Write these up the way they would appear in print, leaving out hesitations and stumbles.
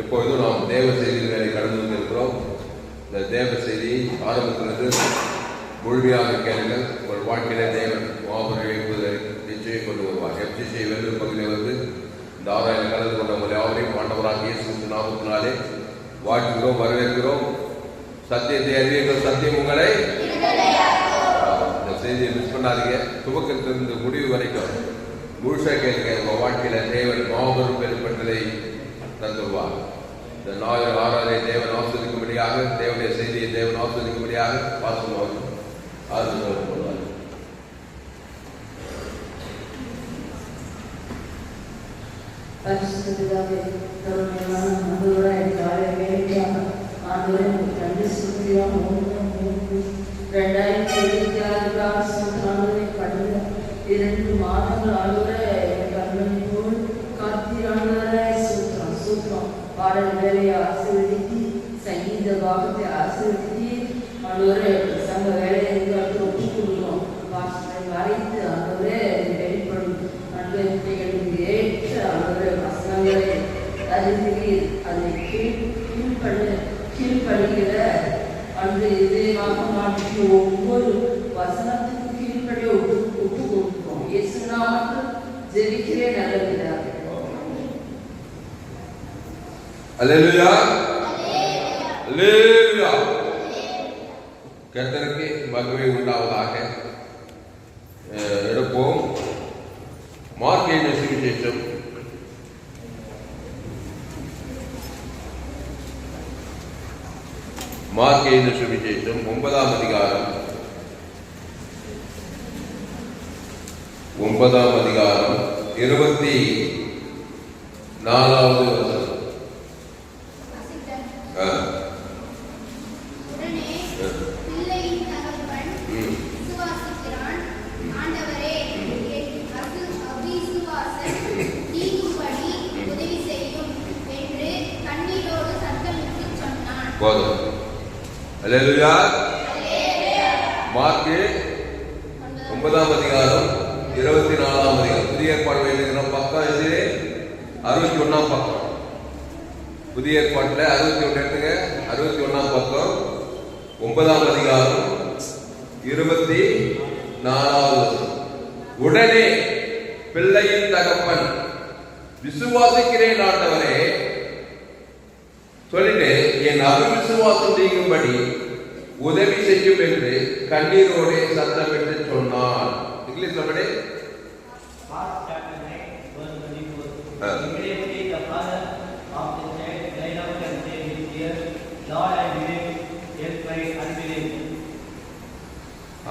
எப்பொழுதும் நாம் தேவ செய்திகளை கடந்து வந்திருக்கிறோம். இந்த தேவ செய்தி ஆரம்பத்திலிருந்து முழுமையாக கேளுங்கள். உங்கள் வாழ்க்கையில தேவன் மாபெரும் எழுப்புதலை நிச்சயம் கொண்டு வருவார். FCC வெள்ளூர் பகுதியில் வந்து இந்த ஆராய்ச்சி கலந்து கொண்ட உங்கள் யாவரையும் ஆண்டவராக இயேசு கிறிஸ்து நாமத்தினாலே வாழ்த்துகிறோம், வரவேற்கிறோம். சத்தியத்தை அறிவீர்கள், சத்தியம் உங்களை. இந்த செய்தியை மிஸ் பண்ணாதீங்க. துவக்கத்திலிருந்து முடிவு வரைக்கும் முழுசாக கேளுங்க. உங்கள் வாழ்க்கையில தேவன் மாபெரும் பெருப்பட்டதை தந்துருவார். இந்த நாள் ஆராதனை தேவன் ஆஸ்வதிக்கும்படியாக, தேவனுடைய செய்தியை தேவன் ஆஸ்வதிக்கும்படியாக பாசமாக ஆசீர்வாதம் பண்ணுவார். இரண்டு மாதங்கள் ஆளுவர கர்மனிப்போல் காத்திரான சூத்திரம் பாடல் வேலையை ஆசீர்வதித்து சங்கீத பாகத்தை ஆசீர்வதித்து ஆளுவரை சங்க வேலையை ஒப்புக் கொள்கிறோம். வாசனை வரைத்து ஆளுவரை வெளிப்படும் நன்மைகளுக்கு ஏற்ற ஆளுவரை வசனங்களை அறிவிக்கிறீர். அதை கீழ்ப்படுகிற அன்று இதயமாக மாற்றி ஒவ்வொரு வசனத்துக்கு கீழ்ப்படிய ஒப்பு கொடுப்போம். இயேசு நாமத்தில் ஜெபிக்கிறேன் நல்ல பிதாவே. அல்லேலூயா, அல்லேலூயா. கர்த்தருக்கு மகிமை உண்டாவதாக. எடுப்போம் மார்க் எழுதின சுவிசேஷம் மார்க் எழுதின சுவிசேஷம் 9ஆம் அதிகாரம் 24வது வசனம். அல்லேலூயா. மார்க் 9ஆம் அதிகாரம் 24ஆம் அதிகாரம். புதிய ஏற்பாடு எழுதுகிற பக்கம் இது 61ஆம் பக்கம். புதிய ஏற்பாட்டில் 61 எடுத்துங்க. 61ஆம் பக்கம் 9ஆம் அதிகாரம் 24வது வசனம். உடனே பிள்ளையின் தகப்பன் விசுவாசிக்கிறேன் ஆண்டவரே சொல்லிட்டு என் அவிசுவாசம் நீங்கும்படி உதவி செய்யும் என்று கண்ணீரோடு சத்தமிட்டு சொன்னான். இங்கிலீஷ்ல படி.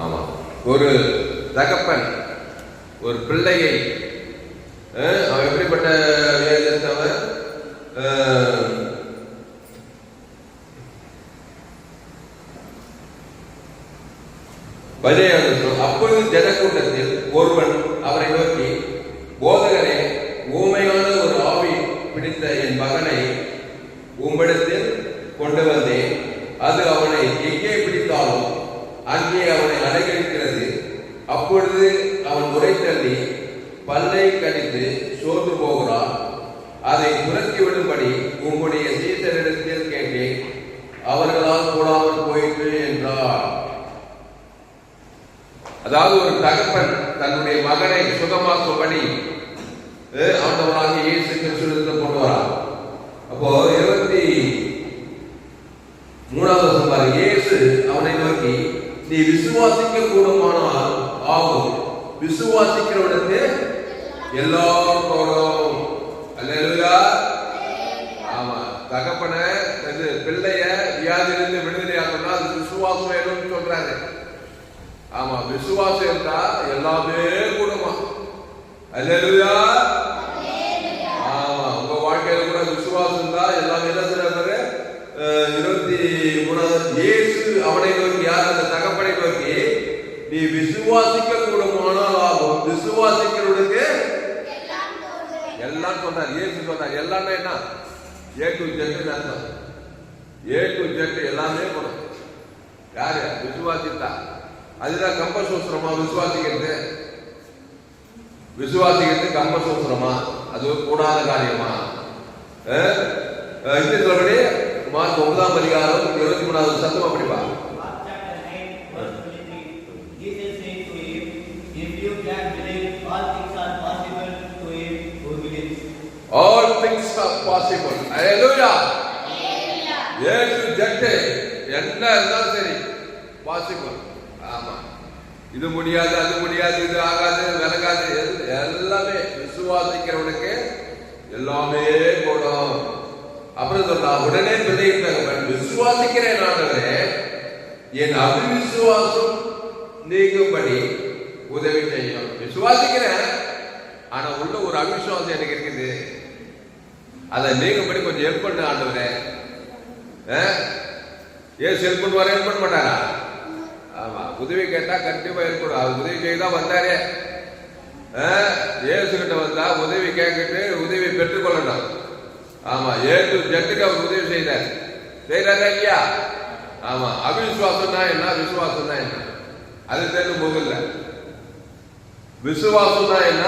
ஆமா, ஒரு தகப்பன் ஒரு பிள்ளையை அவன் எப்படிப்பட்ட அப்பொழுது ஜனக்கூட்டத்தில் ஒருவன் அவரை நோக்கி, போதகரே, ஊமையான ஒரு ஆவி பிடித்த என் மகனை உம்மிடத்தில் கொண்டு வந்தேன். அது அவனை எங்கே பிடித்தாலும் அங்கே அவனை அலைகழிக்கிறது. அப்பொழுது அவன் உரைத்தள்ளி பல்லை கடித்து சோர்ந்து போகிறான். அதை துரத்திவிடும்படி உம்முடைய சீசரிடத்தில் கேட்டேன், அவர்களால் கூடாமல் போயிற்று என்றார். அதாவது ஒரு தகப்பன் தன்னுடைய மகனை சுகமாக்கும்படி ஆண்டவராகிய இயேசு கிறிஸ்துவிடம் கொண்டு வரார். அப்போ 23வது வசனம், இயேசு அவனை நோக்கி, நீ விசுவாசிக்க கூடுமானால் ஆகும், விசுவாசிக்கிறவனுக்கு எல்லாம் கூடும். அல்லேலூயா. ஆமா, தகப்பனை பிள்ளைய வியாதியிலிருந்து விடுதலையாக்கணும்னா அது விசுவாசம் வேணும்னு சொல்றாரு. ஆமா, விசுவாசம் இருந்தா எல்லாமே கூடுமா. அல்லேலூயா. ஆமா, உங்க வாழ்க்கையில கூட விசுவாசம் இருந்தா எல்லாமே என்ன சொல்றாரு. 23வது, இயேசு அவனை நோக்கி, யார் அந்த தகப்பனை நோக்கி, நீ விசுவாசிக்க கூடுமானால் ஆகும், விசுவாசிக்கிறவனுக்கு எல்லாம் சொன்னார். இயேசு சொன்னார். எல்லாமே என்ன? A to Z அர்த்தம். A to Z எல்லாமே போடும். யாரு? விசுவாசித்தா. அதுதான் கம்பசூத்திரமா விசுவாசிக்கிறது. விசுவாசிக்கிறது கம்பசூத்திரமா? அது கூடாத காரியமா? இந்த சொல்லபடி மார்க் 9ஆம் அதிகாரம் 23வது சத்தமா படிப்பா. All things are possible. Hallelujah. Yesu ஜெட்டு என்ன இருந்தாலும் சரி பாசிபிள். ஆமா, இது முடியாது, அது முடியாது, இது ஆகாது, விலகாது, எல்லாமே விசுவாசிக்கிறவனுக்கு எல்லாமே கூடும். அப்புறம் சொல்றா, உடனே விதைத்தாங்க, விசுவாசிக்கிறேன் ஆண்டவரே, என் அவிசுவாசம் நீங்கும்படி உதவி செய்யும். விசுவாசிக்கிறேன், ஆனா உள்ள ஒரு அவிசுவாசம் எனக்கு இருக்குது, அதை நீங்கும்படி கொஞ்சம் ஹெல்ப் பண்ண ஆண்டவரே. ஏன் ஹெல்ப் பண்ணுவாரா? ஹெல்ப் பண்ண மாட்டாரா? ஆமா, உதவி கேட்டா கண்டிப்பா இருக்கணும். அவர் உதவி செய்யதான் வந்தாரே. ஏசு கிட்ட வந்தா உதவி கேட்கிட்டு உதவி பெற்றுக்கொள்ளணும். ஆமா, ஏசு ஜட்டுக்கு அவர் உதவி செய்தார். செய்யறாரா இல்லையா? ஆமா, அவிசுவாசம் தான் என்ன, விசுவாசம் தான் என்ன, அது தெரிஞ்சு போகல. விசுவாசம் தான் என்ன,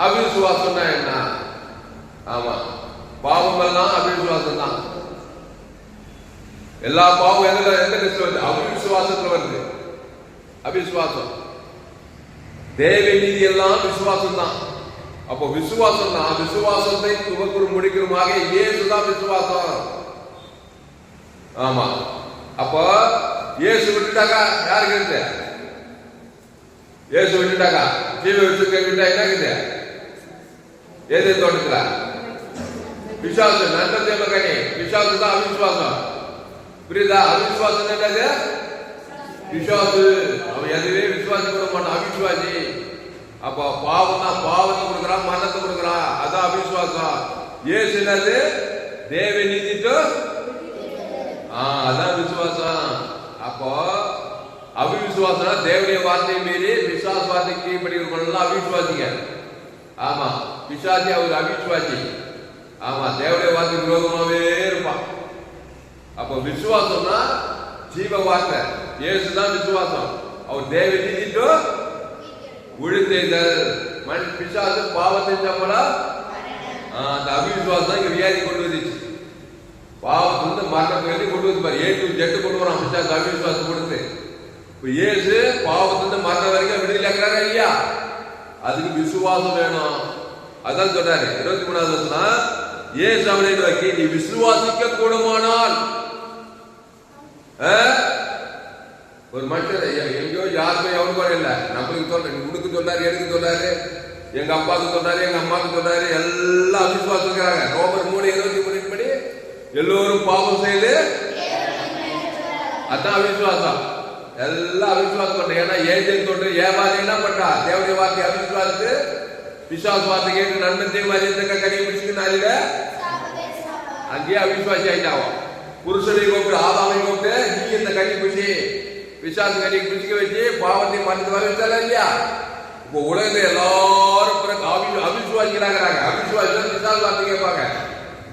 அவிசுவாசம் தான் என்ன. ஆமா, பாவம் எல்லாம் அவிசுவாசம் தான். எல்லா பாவம் எந்த லிஸ்ட்ல வருது? அவிசுவாசத்துல வருது. அவிசுவாசம். தேவ நீதி எல்லாம் விசுவாசம் தான். அப்போ விசுவாசம் தான். விசுவாசத்தை துவக்கும் முடிக்கிறமாக இயேசுதான் விசுவாசம். ஆமா, அப்போ இயேசு விட்டுட்டாக்கா யாருக்கு இருக்கு? இயேசு விட்டுட்டாக்கா ஜீவ விட்டு விட்டா என்ன இருக்குது? ஏதே தோட்டத்துல விசுவாசம் நல்ல தேவகனே, விசுவாசம் தான் அவிசுவாசம். புரியுதா? அவிசுவாசம் என்னது? விசுவாசு. அவன் எதுவே விசுவாசி கொடுக்க மாட்டான், அவிசுவாசி. அப்ப பாவம் தான், பாவத்தை கொடுக்குறான், மரணத்தை கொடுக்குறான், அதான் அவிசுவாசம். ஏசு என்னது? தேவ நீதிட்டு அதான் விசுவாசம். அப்போ அவிசுவாசம் தேவனுடைய வார்த்தையை மீறி விசுவாச வார்த்தைக்கு கீழ்படிக்கிறவங்க அவிசுவாசிங்க. ஆமா, விசுவாசி அவர் அவிசுவாசி. ஆமா, தேவனுடைய வார்த்தை விரோதமாவே இருப்பான். அப்ப விசுவாசம்னா ஜீவ வார்த்தை. இயேசுதான் விசுவாசம். அவர் தேவ நீதிட்டு உழுந்தெய்தல். பிசாசு பாவத்தை சம்பளம். அந்த அவிசுவாசம் இங்க வியாதி கொண்டு வந்துச்சு. பாவம் வந்து மரணத்தை கொண்டு வந்து பாரு, ஏ டு ஜெட்டு கொண்டு வரான் பிசாசு அவிசுவாசம் கொடுத்து. இப்ப இயேசு பாவத்திலிருந்து மரணம் வரைக்கும் விடுதலையாக்குறாரா இல்லையா? அதுக்கு விசுவாசம் வேணும். அதான் சொல்றாரு 23வது வசனம், இயேசு அவனை நோக்கி, நீ விசுவாசிக்க கூடுமானால். ஒரு மனுஷன் எங்கேயோ யாருமே எவனுக்கும் இல்ல, நம்மளுக்கு சொல்ற, உனக்கு சொல்றாரு, எனக்கு சொல்றாரு, எங்க அப்பாவுக்கு சொல்றாரு, எங்க அம்மாவுக்கு சொல்றாரு, எல்லாம் அவிசுவாசம் இருக்கிறாங்க. ரோமர் 3:23 படி எல்லோரும் பாவம் செய்து, அதான் அவிசுவாசம். எல்லாம் அவிசுவாசம் பண்ற. ஏன்னா ஏஜென்ட் தொட்டு ஏமாதி என்ன பண்றா? தேவனுடைய வார்த்தை அவிசுவாசத்து விசுவாச வார்த்தை கேட்டு நண்பன் தேவாரியத்தை கடியை பிடிச்சுக்கினால அங்கேயே அவிசுவாசி ஆயிட்டாவும். புருஷனை கூப்பிட்டு ஆதாமை கூப்பிட்டு, நீ இந்த கடி பிடிச்சி விசுவாச கடியை பிடிச்சிக்க வச்சு பாவத்தை மறந்து வர வச்சால இல்லையா? இப்போ உலகத்துல எல்லாரும் அவிசுவாசிக்கிறாங்க. அவிசுவாசி விசுவாச வார்த்தை கேட்பாங்க,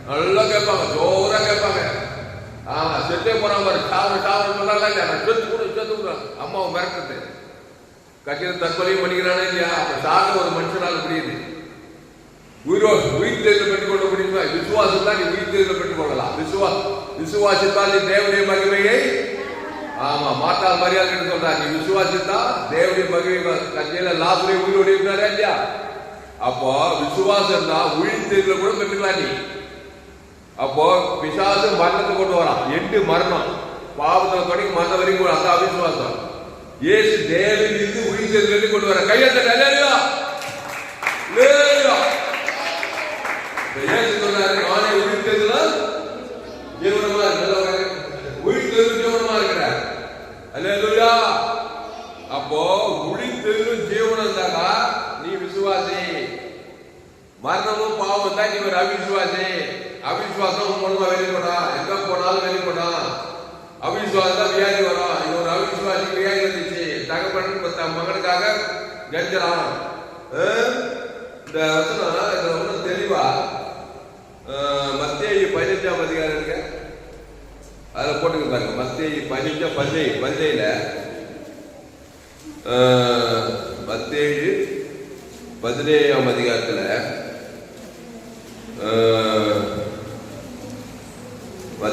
நல்லா கேட்பாங்க, ஜோரா கேட்பாங்க. ஆமா, செத்தே போறான் பாரு, சாவரம் சொன்னால இல்லையா? செத்து கூட அம்மாவை மிரட்டுறது, கட்சியில் தற்கொலையும் பண்ணிக்கிறானே இல்லையா? அப்ப சாக ஒரு மனுஷனால முடியுது. உயிர் தேர்தல் பெற்றுக் கொள்ள முடியுமா? விசுவாசத்தான் நீ உயிர் தேர்தல் பெற்றுக் கொள்ளலாம். விசுவாசித்தால் நீ தேவனுடைய மகிமையை, ஆமா, மாற்றால் மரியாதை சொல்றா. நீ விசுவாசித்தா தேவனுடைய மகிமை. கட்சியில லாபுரை உயிரோடு இருக்கிறாரா இல்லையா? அப்போ விசுவாசம் தான் உயிர் தேர்தல் கூட பெற்றுக்கலாம் நீ. அப்போ பிசாசு மரணத்தை கொண்டு வரான், 8 மரணம், பாவத்தை தொடங்கி மரணம் வரைக்கும், அந்த அவிசுவாசம். இயேசு தேவன் இருந்து உயிர் தேர்தல் கொண்டு வர. கையெழுத்த இயேசு சொல்றாரு, நானே உயிர் தேர்தல் ஜீவனமா இருக்கிற, உயிர் தேர்தல் ஜீவனமா இருக்கிறார். அல்லேலூயா. அப்போ உயிர் தேர்தல் ஜீவனம் தானா நீ விசுவாசி. மரணமும் பாவம் தான் நீ ஒரு அவிசுவாசி. அவிசுவாசம் மூலமா வெளிப்படா, எங்க போனாலும் வெளிப்படா. அவிசுவாசம் தான் வியாதி வரும். இது ஒரு அவிசுவாசி வியாதி வந்துச்சு, தகப்பன் மகனுக்காக கெஞ்சலாம். இந்த வசனம் இதுல ஒன்றும் தெளிவா மத்தேயு 15ஆம் அதிகாரம் இருக்கு, அதை போட்டுக்க பாருங்க. மத்தேயு 15 பந்தையில மத்தேயு 17ஆம் அதிகாரத்துல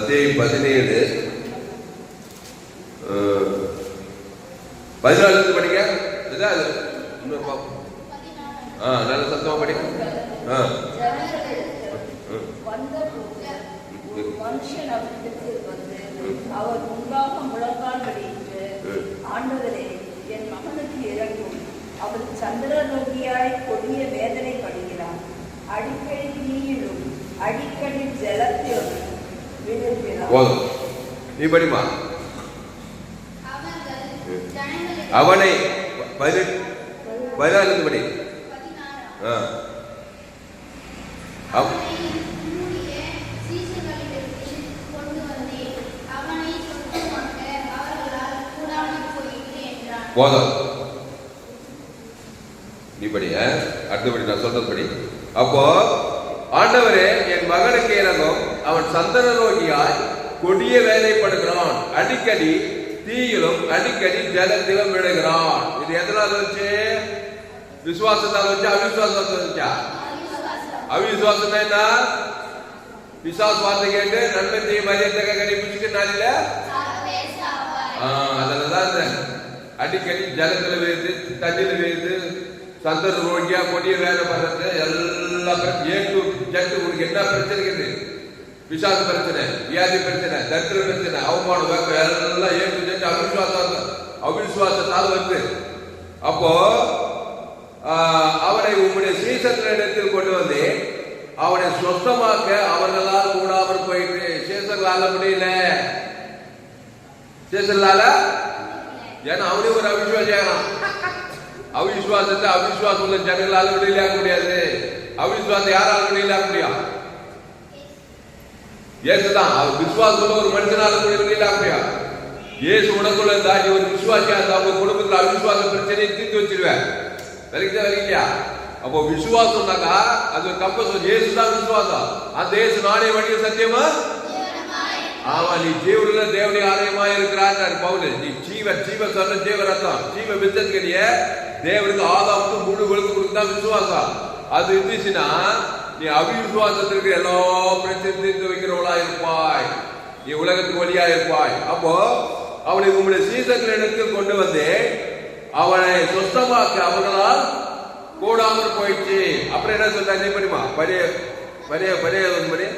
மத்தேயு 17 14 படிக்க. இதான் இன்னொரு பாப்போம். நல்ல சத்தமா படிக்க. மனுஷன் அவரிடத்தில் வந்து அவர் முன்பாக முழங்கால் படியிட்டு, ஆண்டவரே, என் மகனுக்கு இறங்கும், அவர் சந்திரலோகியாய் கொடிய வேதனைப்படுகிறார், அடிக்கடி தீயிலும் அடிக்கடி ஜலத்திலும் விழுகிறார். நீ படிமா. அவனை 14 படி. போதும், நீ படி. அடுத்தபடி நான் சொல்றது படி. அப்போ ஆண்டவரே, என் மகனுக்கு இறங்கும், அவன் சந்தன ரோகியாய் கொடிய வேலைப்படுகிறான், அடிக்கடி தீயிலும் அடிக்கடி ஜலத்திலும் விழுகிறான். இது எதனால வச்சு? விசுவாசத்தால் வச்சு, அவிசுவாசத்தால் வச்சா? அவிசுவாசம் என்ன? விசுவாச வார்த்தை கேட்டு நன்மை தீய மரியத்தக்க கடிபிடிச்சுட்டு நாளில அதுலதான் அடிக்கடி ஜலத்துல வேது, தண்ணியில வேது, சந்தன ரோகியா கொடிய வேலை பண்றது எல்லா ஏட்டு ஜட்டு. உனக்கு என்ன பிரச்சனை இருக்குது? விசாச பிரச்சனை, வியாதி பிரச்சனை, தரித்திர பிரச்சனை, அவமானம், வேப்பம் எல்லாம் ஏட்டு ஜட்டு அவிசுவாசத்தால் வருது. அப்போ அவனை உம்முடைய சீசர்களிடத்தில் கொண்டு வந்து அவனை சொந்தமாக்க அவர்களால் கூடாமல் போயிட்டு. சீசர்களால முடியல. சீசர்களால, ஏன்னா அவனே ஒரு அவிசுவாசியாகலாம். அவிசுவாசத்தை அவிசுவாசம் உள்ள ஜனங்களால விடையிலாக முடியாது. அவிசுவாசத்தை யாரால விடையிலாக முடியும்? ஏசுதான். அவர் விசுவாசம் உள்ள ஒரு மனுஷனால கூட விடையிலாக முடியாது. ஏசு உனக்குள்ள தாண்டி ஒரு விசுவாசியா இருந்தா அவங்க குடும்பத்தில் அவிசுவாச பிரச்சனையை தீர்த்து வச்சிருவேன். வரைக்கும் வரீங்களா? அப்போ விசுவாசம்னாக்கா அது ஒரு கம்பல்சரி. ஏசுதான் விசுவாசம். அந்த ஏசு நானே வழிய சத்தியமா. ஆமா, நீ ஜீவனுள்ள தேவனுடைய ஆலயமா இருக்கிறார் பவுல். நீ ஜீவ சொன்ன ஜீவரத்தம் ஜீவ வித்தத்துக்கு தேவனுக்கு ஆதாமுக்கு முழு ஒழுங்கு கொடுக்குதான் விசுவாசம். அது இருந்துச்சுன்னா நீ அவிசுவாசத்திற்கு எல்லா பிரச்சனையும் தீர்த்து வைக்கிறவளா இருப்பாய். நீ உலகத்துக்கு வழியா இருப்பாய். அப்போ அவனை உங்களுடைய சீசர்களிடத்தில் கொண்டு வந்து அவனை சொந்தமாக்க அவர்களால் கூடாமல் போயிடுச்சு. அப்புறம் என்ன சொல்ற? நீ படிமா. பரிய பரிய பரிய படி.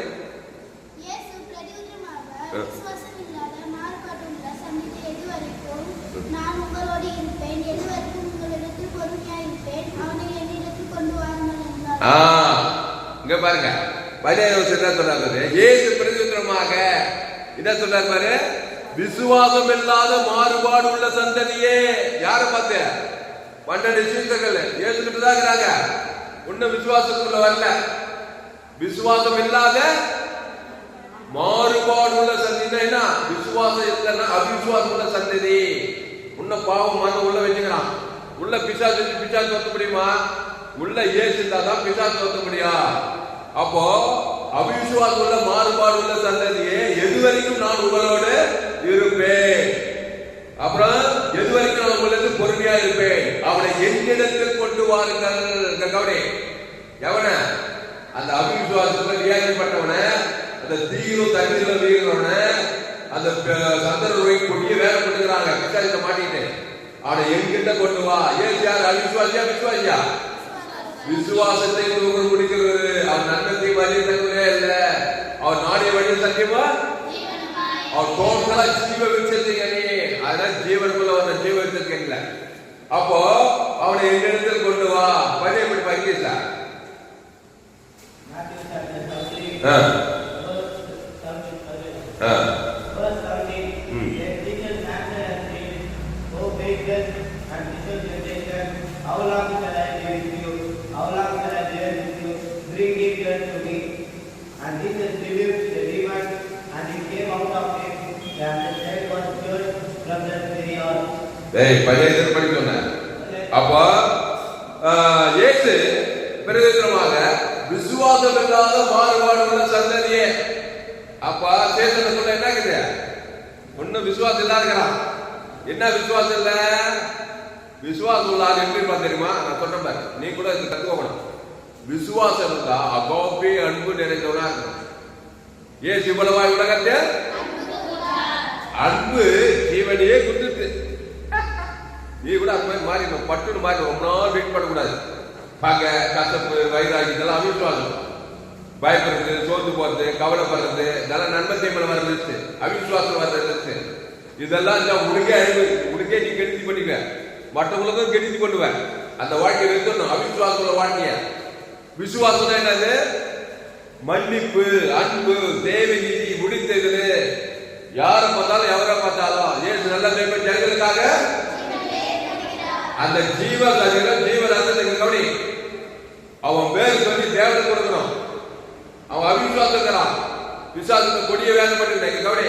இங்க பாருங்க, என்ன சொல்றாரு? ஏசு பிரதியுத்தரமாக என்ன சொல்றாரு பாரு? விசுவாசம் இல்லாத மாறுபாடு உள்ள சந்ததியே. யார பார்த்து? 12 சீசர்கள் ஏசுகிட்டு தான் இருக்கிறாங்க. இன்னும் விசுவாசத்துக்குள்ள வரல. விசுவாசம் இல்லாத மாறுபாடு உள்ள சந்ததி. என்ன விசுவாசம் இல்லைன்னா அவிசுவாசம் உள்ள சந்ததி. உன்ன பாவம் மன உள்ள வச்சுக்கிறான். உள்ள பிசாசு தொத்த முடியுமா? உள்ள ஏசு இருந்தாதான் பிசாசு தொத்த முடியும். அப்போ அவிசுவாசம் உள்ள மாறுபாடு உள்ள சந்ததியே, எது வரைக்கும் நான் உங்களோடு இருப்பேன். அப்புறம் எது வரைக்கும் நான் உங்களுக்கு பொறுமையா இருப்பேன். அவனை என்னிடத்தில் கொண்டு வாருங்கள். கவனி, எவன? அந்த அவிசுவாசத்துல வியாதிப்பட்டவன, அந்த தீயிலும் தண்ணீரில் வீழ்கிறவன, அந்த சந்தன நோய் கொடிய வேலை பண்ணுகிறாங்க. பிசாசத்தை மாட்டிட்டு அவனை என்கிட்ட கொண்டு வா. ஏன் யார்? அவிசுவாசியா விசுவாசியா? விசுவாசத்தை முடிக்கிறது. அவன் நன்மை வழியே இல்ல. அவன் நாடிய வழியில் சத்தியமா அவன் டோட்டலா ஜீவ விருட்சத்துக்கு. அதனால ஜீவனுக்குள்ள வந்த ஜீவ விருட்சத்துக்கு. அப்போ அவனை என்னிடத்தில் கொண்டு வா. பழைய படி பங்கேற்ற பழைய சொன்ன. அப்போ இயேசு பிரதித்திரமாக விசுவாசம் இல்லாத மாறுபாடு உள்ள சந்ததியே. அப்ப சேசன சொல்ல என்ன இருக்குது? ஒன்னும் விசுவாசம் இல்லாத. என்ன விசுவாசம் இல்ல? விசுவாசம் இல்லாத எப்படி தெரியுமா? நான் சொன்ன பாரு, நீ கூட கத்துக்கணும். விசுவாசம் இருந்தா அகோபி அன்பு நிறைந்தவனா இருக்கணும். ஏசு இவ்வளவாய் உலகத்தை அன்பு ஜீவனையே குடுத்து. நீ கூட அந்த மாதிரி மாறிடும், பட்டுன்னு மாறி ரொம்ப நாள் வெயிட் பண்ணக்கூடாது. பகை, கசப்பு, வைராகி இதெல்லாம் அவிசுவாசம். பயப்படுறது, சோர்ந்து போறது, கவலைப்படுறது, இதெல்லாம் நன்மை தீமையில வர லிஸ்ட், அவிசுவாசம் வர்ற லிஸ்ட். இதெல்லாம் உனக்கே அழிவு, உனக்கே நீ கெடுதி பண்ணிக்க, மற்றவங்களுக்கும் கெடுதி பண்ணுவேன். அந்த வாழ்க்கையை வைக்கணும் அவிசுவாசம் வாழ்க்கைய. விசுவாசம் என்னது? மன்னிப்பு, அன்பு, தேவ நீதி, முடித்தது. யாரை பார்த்தாலும் எவரை பார்த்தாலும் ஏசு நல்ல மேம்பட்ட ஜனங்களுக்காக அந்த ஜீவ சரீரம் ஜீவ ரத்தத்துக்கு கவனி. அவன் பேர் சொல்லி தேவனை கொடுக்கணும். அவன் அவிசுவாசம் விசுவாசத்தை கொடிய வேதம் பண்ணிருக்க கவனி.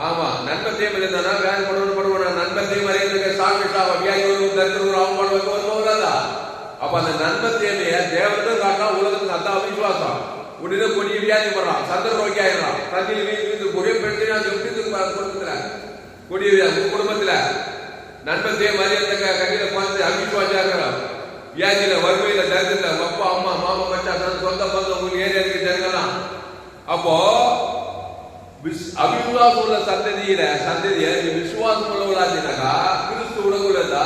ஆமா, நன்மை தீமை இருந்தானா வேதம் பண்ணுவானா? நன்மை தீமை சாமி வியாதி தரித்திரம் அவன் பண்ணுவாங்க. அப்ப அந்த நன்மை தீமைய தேவனுக்கும் காட்டலாம், உலகத்துக்கு. அதான் அவிசுவாசம். உடனே கொடிய வியாதி பண்றான், சந்திர நோக்கி ஆயிடலாம். தண்ணியில் வீட்டு ஒரே பிரச்சனை குடும்பத்துல கொடிய வியாதி குடும்பத்துல நன்மை தீமை கட்டில பார்த்து அவிசுவாசா இருக்கிறான். வியாதியில, வறுமையில, தரித்திரத்துல அப்பா அம்மா மாமா மச்சான் சொந்த பந்தம் உங்களுக்கு ஏரியா இருக்கு ஜனங்கலாம். அப்போ அவிசுவாசம் உள்ள சந்ததிய விசுவாசம் உள்ளவளாச்சினாக்கா கிறிஸ்து உடம்புலதா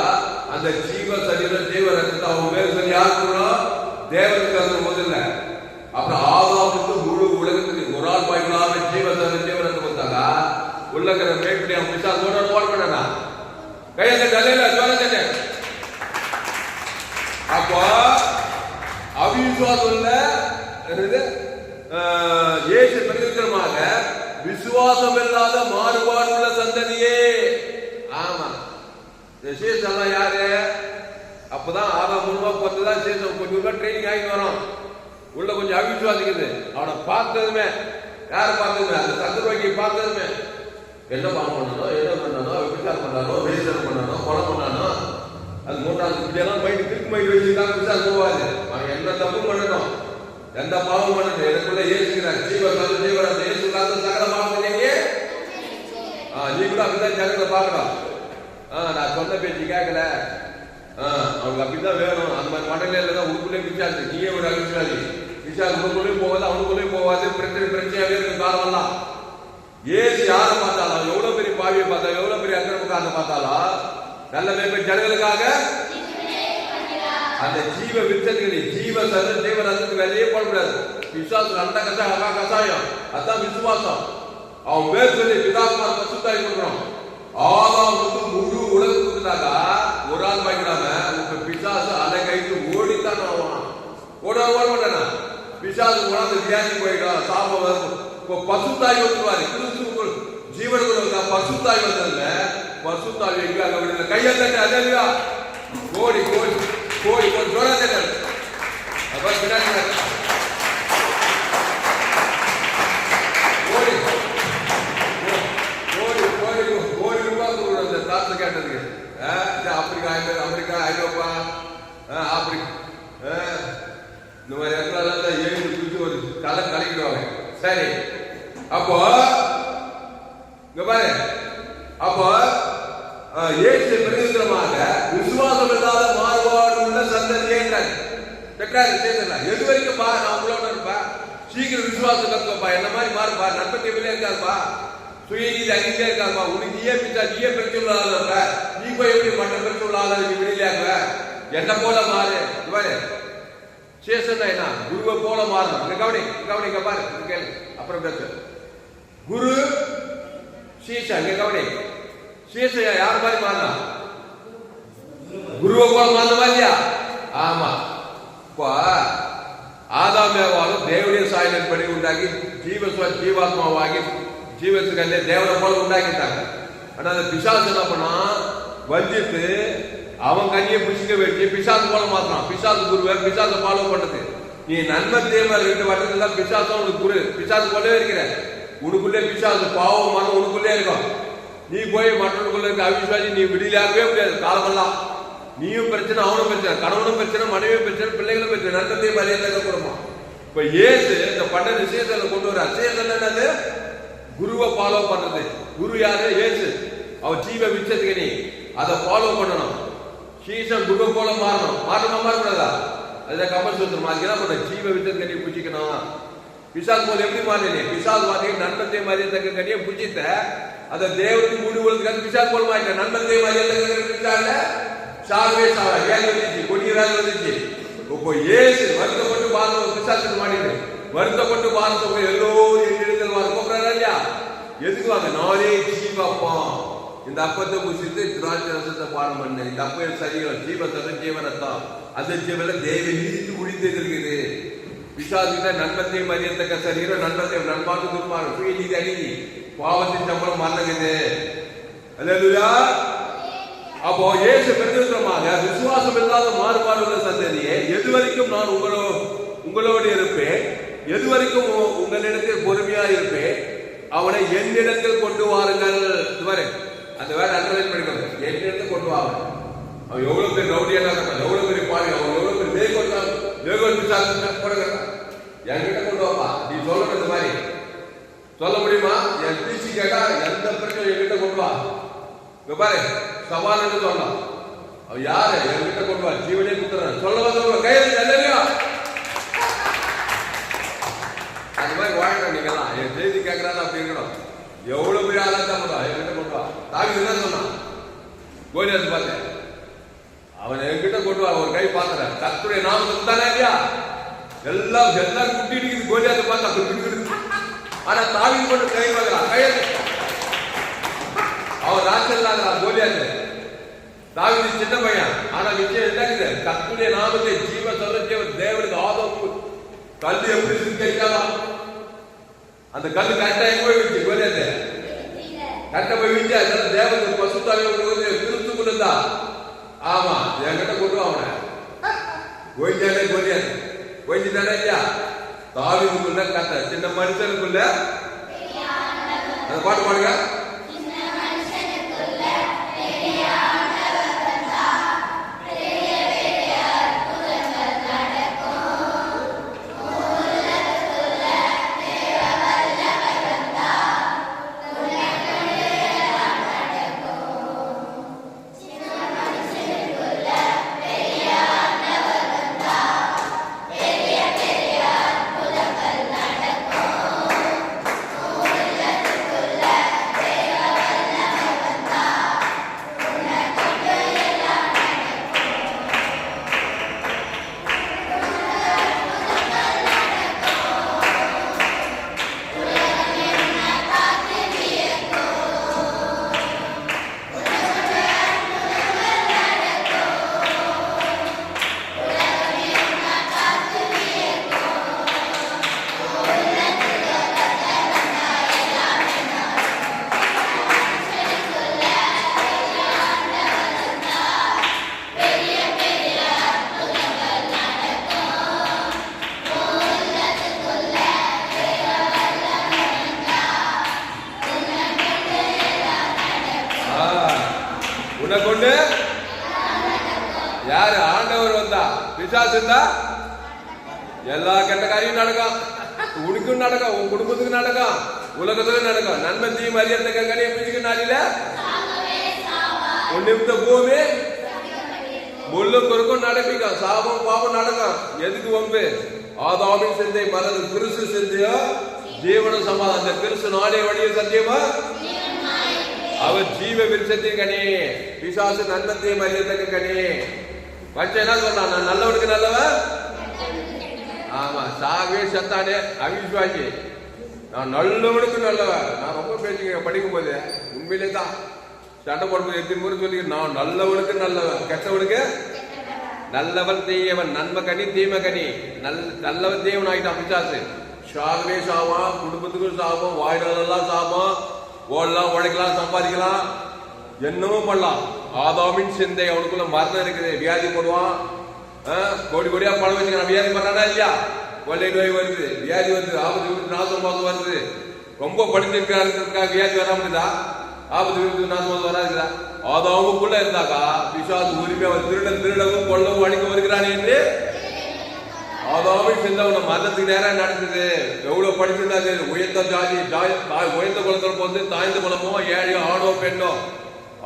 அந்த ஜீவ சரீரம் ஜீவ ரத்தத்தை அவங்க பேர் சொல்லி யாருக்கணும்? தேவனுக்கு அந்த முதல்ல. அப்புறம் ஆதாமுக்கு முழு உலகத்துக்கு ஒரு ஆள் பாய்களாக ஜீவ சரீரம் ஜீவ ரத்தம் வந்தாக்கா உள்ளக்கிற மேற்படி அவன் விசாசோட ஓட பண்ணா கையில தலையில ஜோர. அப்போ அவிசுவாசம் இல்ல இயேசு பிரதித்திரமாக விசுவாசம் இல்லாத மாறுபாடுள்ள சந்ததியே. ஆமா, சேஷம் யாரு? அப்பதான் ஆதாம் முன்வா பார்த்துதான் சேஷம் கொஞ்சம் ட்ரைனிங் ஆகிட்டு வரோம். உள்ள கொஞ்சம் அவிசுவாசிக்குது. அவனை பார்த்ததுமே, யாரை பார்த்ததுமே, அந்த சந்திரவாக்கியை பார்த்ததுமே என்ன பாவம் பண்ணானோ, என்ன பண்ணானோ, விசாரம் பண்ணானோ, வெளிச்சம் பண்ணானோ, கொலை பண்ணானோ, அது மூன்றாவது இப்படியெல்லாம் மைண்டு திருக்கு மைண்டு வச்சுதான் விசாரம் போவாது. அவன் என்ன தப்பு பண்ணணும், எந்த பாவம் பண்ணணும், எனக்குள்ள ஏசுகிறார் ஜீவன் ஜீவராஜ் ஏசு இல்லாத சகல பாவம் பண்ணீங்க. நீ கூட அப்படிதான் ஜனங்களை பார்க்கணும். நான் சொன்ன பேச்சு கேட்கல, அவனுக்கு அப்படிதான் வேணும். அந்த மாதிரி மண்டல தான் உங்களுக்குள்ளே விசாரிச்சு நீயே ஒரு அவிசாரி விசாரி உங்களுக்குள்ளேயும் போகாது, அவனுக்குள்ளேயும் போகாது. பிரச்சனையாவே இருக்கு காலம்லாம். ஏசு யாரை பார்த்தாலும், எவ்வளவு பெரிய பாவியை பார்த்தாலும், எவ்வளவு பெரிய அக்கிரமக்காரனை பார்த்தாலும் நல்ல மேம்பட்ட ஜனங்களுக்காக அந்த ஜீவ விருட்சத்துக்கு ஜீவ சரீரம் ஜீவ ரத்தத்துக்கு வெளியே போடக்கூடாது. விசுவாசம் அந்த கசாயம், அதான் விசுவாசம். அவன் பேர் சொல்லி பிதாகுமார் பசுத்தாய் கொடுக்குறோம். ஆதாமுக்கு முழு உலகத்துக்குனாக்கா ஒரு ஆள் பாய்க்கிறாம உங்க பிசாசு அலை கைத்து ஓடித்தான் ஆவான். ஓட மாட்டானா? பிசாசு உணர்ந்து வியாதி போயிடும், சாபம் வரும். இப்போ பசுத்தாய் வந்துருவாரு கிறிஸ்து ஜீவனுக்குள்ள பசுத்தாய் வந்ததுல பசுத்தாய் வைக்க கையை தட்டு அதா கோடி கோடி கோடி கோடி ஜோர தட்டு அப்ப பின்னாடி கோடி கோடி கோடி கோடி ரூபாய் அந்த தாத்து கேட்டதுக்கு. ஆப்பிரிக்கா, அமெரிக்கா, ஐரோப்பா, ஆப்பிரிக்கா இந்த மாதிரி இடத்துல ஏழு குறித்து ஒரு கலை கலைக்கிடுவாங்க. சரி, அப்போ இங்க பாரு, அப்போ ஏசு பிரதித்திரமாக விசுவாசம் இல்லாத மாறுபாடு உள்ள சந்ததியே எது வரைக்கும் பா நான் உங்களோட இருப்பா, சீக்கிரம் விசுவாசம் கத்துப்பா, என்ன மாதிரி மாறுப்பா, நட்பத்திலே இருக்காதுப்பா, சுயநீதி அங்கீகே இருக்காதுப்பா. உனக்கு நீயே பிச்சா, நீயே பிரச்சனை உள்ள ஆள் இருப்ப, நீ போய் எப்படி மற்ற பிரச்சனை உள்ள ஆள் நீ வெளியில என்ன போல மாறு. பாரு சேஷன் என்ன குருவை போல மாறணும். இங்க கவனி கவனி, இங்க பாரு, கேளு அப்புறம் பேசு. குரு சீஷா, இங்க கவனி. சீஷையா யார் மாதிரி மாறலாம்? குருவை போல மாறின மாதிரியா? ஆமா. இப்போ ஆதாமேவாலும் தேவனுடைய சாயலின் படி உண்டாக்கி ஜீவாத்மாவாகி ஜீவத்துக்கு தேவனை போல உண்டாக்கிட்டாங்க. ஆனா அந்த பிசாசு என்ன பண்ணா, வஞ்சித்து அவன் கண்ணியை பிடிச்சிக்க வச்சு பிசாசு போல மாத்தினான். பிசாசு குருவை பிசாசை ஃபாலோ பண்ணது. நீ நன்மை தீமை ரெண்டு வட்டத்துல பிசாசம் உனக்கு குரு, பிசாசு போலவே இருக்கிற. உனக்குள்ளே பிசாசு பாவம் மனம் உனக்குள்ளே இருக்கும். நீ போய் மற்றவனுக்குள்ள இருக்க அவிசுவாசி நீ விடிலாகவே முடியாது காலமெல்லாம். நீயும் பிரச்சனை, அவனும் பிரச்சனை, கணவனும் பிரச்சனை, மனைவியும் பிரச்சனை, பிள்ளைகளும் பிரச்சனை, நன்மை தீமை அறியாத குடும்பம். இப்ப ஏசு இந்த பண்ட விஷயத்துல கொண்டு வர விஷயத்துல என்னது? குருவை ஃபாலோ பண்றது. குரு யாரு? ஏசு. அவன் ஜீவ விச்சத்துக்கு நீ அதை ஃபாலோ பண்ணணும். சீசன் குருவை போல மாறணும். மாறணுமா மாறக்கூடாதா? அதுதான் கம்பல் சூத்திரம். அதுக்கு என்ன பண்ண? ஜீவ விச்சத்துக்கு நீ பிடிச்சிக்கணும். பிசாசு போல எப்படி மாறினே? பிசாசு வார்த்தையை நன்மத்தையும் அறியத்தக்க கனியை புஜித்த அதை தேவனுக்கு மூடி கொடுத்துக்காது பிசாசு போல மாறிட்ட. நன்மத்தையும் அறியத்தக்க சாகவே சாவா வேலை வந்துச்சு, கொடிய வேலை வந்துச்சு. இப்போ ஏசு வருத்தப்பட்டு பாரத பிசாசு மாறிடு, வருத்தப்பட்டு பாரத எல்லோரும் என்னிடத்தில் வாங்க கூப்பிடுறாரு இல்லையா? எதுக்கு வாங்க? நானே ஜீவப்பா, இந்த அப்பத்தை புசித்து திராட்சை ரசத்தை பானம் பண்ண, இந்த அப்பம் சரீரம் ஜீவசம் ஜீவனத்தான், அந்த ஜீவன தேவை நீதித்து குடித்து இருக்குது. பிசாசுகிட்ட நன்மத்தையும் அறியத்தக்க சரீரம், நன்மத்தையும் நண்பாட்டு துர்மாறு சுய நீதி அணிதி பாவத்தின் சம்பளம் மறந்துக்குது. அல்லேலூயா. அப்போ ஏசு பிரதியுத்தரமாக விசுவாசம் இல்லாத மாறுபாடு உள்ள சந்ததியே, எதுவரைக்கும் நான் உங்களோடு இருப்பேன், எதுவரைக்கும் உங்களிடத்தில் பொறுமையா இருப்பேன், அவனை என்னிடத்தில் கொண்டு வாருங்கள். அந்த வேலை அண்டர்லைன் பண்ணிக்கணும். என்னிடத்தில் கொண்டு வாங்க. அவன் எவ்வளவு பேர் ரவுடியா இருக்கான், எவ்வளவு பேர் பாடி, அவன் எவ்வளவு பேர் வேகோல் பிசாசுறான், என்கிட்ட கொண்டு வாப்பா. நீ சொல்லணும், இந்த மாதிரி சொல்ல முடியுமா? என் பிசி கேட்டா எந்த பிரச்சனை என்கிட்ட கொண்டு வா. இங்க பாரு, சவால் சொல்லலாம். அவன் யாரு? என்கிட்ட கொண்டு வா, ஜீவனே குத்துறான். சொல்ல கையில் இல்லையா? அது மாதிரி வாழ்க்கை நீங்கலாம் என் செய்தி கேட்கறாங்க அப்படி இருக்கணும். எவ்வளவு பெரிய ஆளா தான் என்கிட்ட கொண்டு வா. தாவி என்ன சொன்னான்? கோலியாத்து பார்த்தேன், அவன் என்கிட்ட கொண்டு வா. ஒரு கை பார்க்கிறேன், கர்த்தருடைய நாமத்துக்கு தானே இல்லையா? எல்லாம் குட்டி இருக்குது. கோலியாத்து பார்த்தா ஆனா தாவி கொண்டு கை வாங்குறான். அவன் ராசல் கோலியாத்து, தாவி சின்ன பையன். ஆனா நிச்சயம் என்ன? கர்த்தருடைய நாமத்தை ஜீவ சொல்ல தேவனுக்கு ஆதரவு. கல்லு எப்படி சிரிக்கலாம்? அந்த கல்லு கரெக்டா எங்க போய் விச்சு? கோலியாத்து கரெக்டா போய் விச்சு. அதனால தேவனுக்கு பசுத்தாவே திருத்துக்குள்ளா. ஆமா, என்கிட்ட கொண்டு அவனை கோயிச்சாலே கோலியாத்து கோயிச்சுட்டானே இல்லையா? தாவீதுக்குள்ள கத்த சின்ன மனுஷனுக்குள்ள அந்த பாட்டு பாடுங்க. கொண்டு யாரு? ஆண்டவர் வந்தா பிசாசு இருந்தா எல்லா கெட்ட காரியம் நடக்கும். உனக்கும் நடக்கும், உன் குடும்பத்துக்கு நடக்கும், உலகத்துக்கு நடக்கும். நன்மை தீமை அறியத்தக்க கனியை பிடிச்சுக்க நாளில உன் நிமித்த பூமி முள்ளும் குறுக்கும் நடப்பிக்கும், சாபம் பாவம் நடக்கும். எதுக்கு வம்பு? ஆதாமின் சிந்தை மறந்து கிறிஸ்து சிந்தையோ ஜீவன சமாதானம். அந்த கிறிஸ்து நாடே வழியில் சத்தியமா அவர் ஜீவ விருட்சத்தின் கனி, பிசாசு நன்மத்தையும் அறியத்தக்க கனி. பச்சை என்ன சொல்றான்? நான் நல்லவனுக்கு நல்லவன். ஆமா, சாகவே சத்தானே அவிசுவாசி. நான் நல்லவனுக்கு நல்லவன். நான் ரொம்ப பேசிக்கிறேன் படிக்கும் போது. உண்மையிலே தான் சண்டை போடும்போது எத்தனை முறை சொல்லி, நான் நல்லவனுக்கு நல்லவன், கெட்டவனுக்கு நல்லவன் தீயவன், நன்மை கனி தீமை கனி. நல்லவன் தீயவன் ஆகிட்டான் பிசாசு. சாகவே சாவான், குடும்பத்துக்கும் சாபம், வாயிலெல்லாம் சாபம், ஓடலாம், உழைக்கலாம், சம்பாதிக்கலாம், என்னவோ பண்ணலாம். ஆதாமின் சிந்தை அவனுக்குள்ள மரணம் இருக்குது. வியாதி போடுவான், கோடி கோடியா பணம் வச்சுக்கிறான். வியாதி பண்ணாடா இல்லையா? கொள்ளை நோய் வருது, வியாதி வருது, ஆபத்து விபத்து நாசம் மாதம் வருது. ரொம்ப படிச்சிருக்காருக்காக வியாதி வராமதா? ஆபத்து விபத்து நாசம் வராதுதா? ஆதாமுக்குள்ள இருந்தாக்கா பிசாசு உரிமை அவர் திருடவும் கொள்ளவும் அழிக்க வருகிறான் என்று ஆதாமின் சிந்தை அவனை மரணத்துக்கு நேரம் நடந்தது. எவ்வளவு படிச்சிருந்தாரு? உயர்ந்த ஜாதி, உயர்ந்த குலத்துல போது தாய்ந்த குலமோ ஏழையோ ஆணோ பெண்ணோ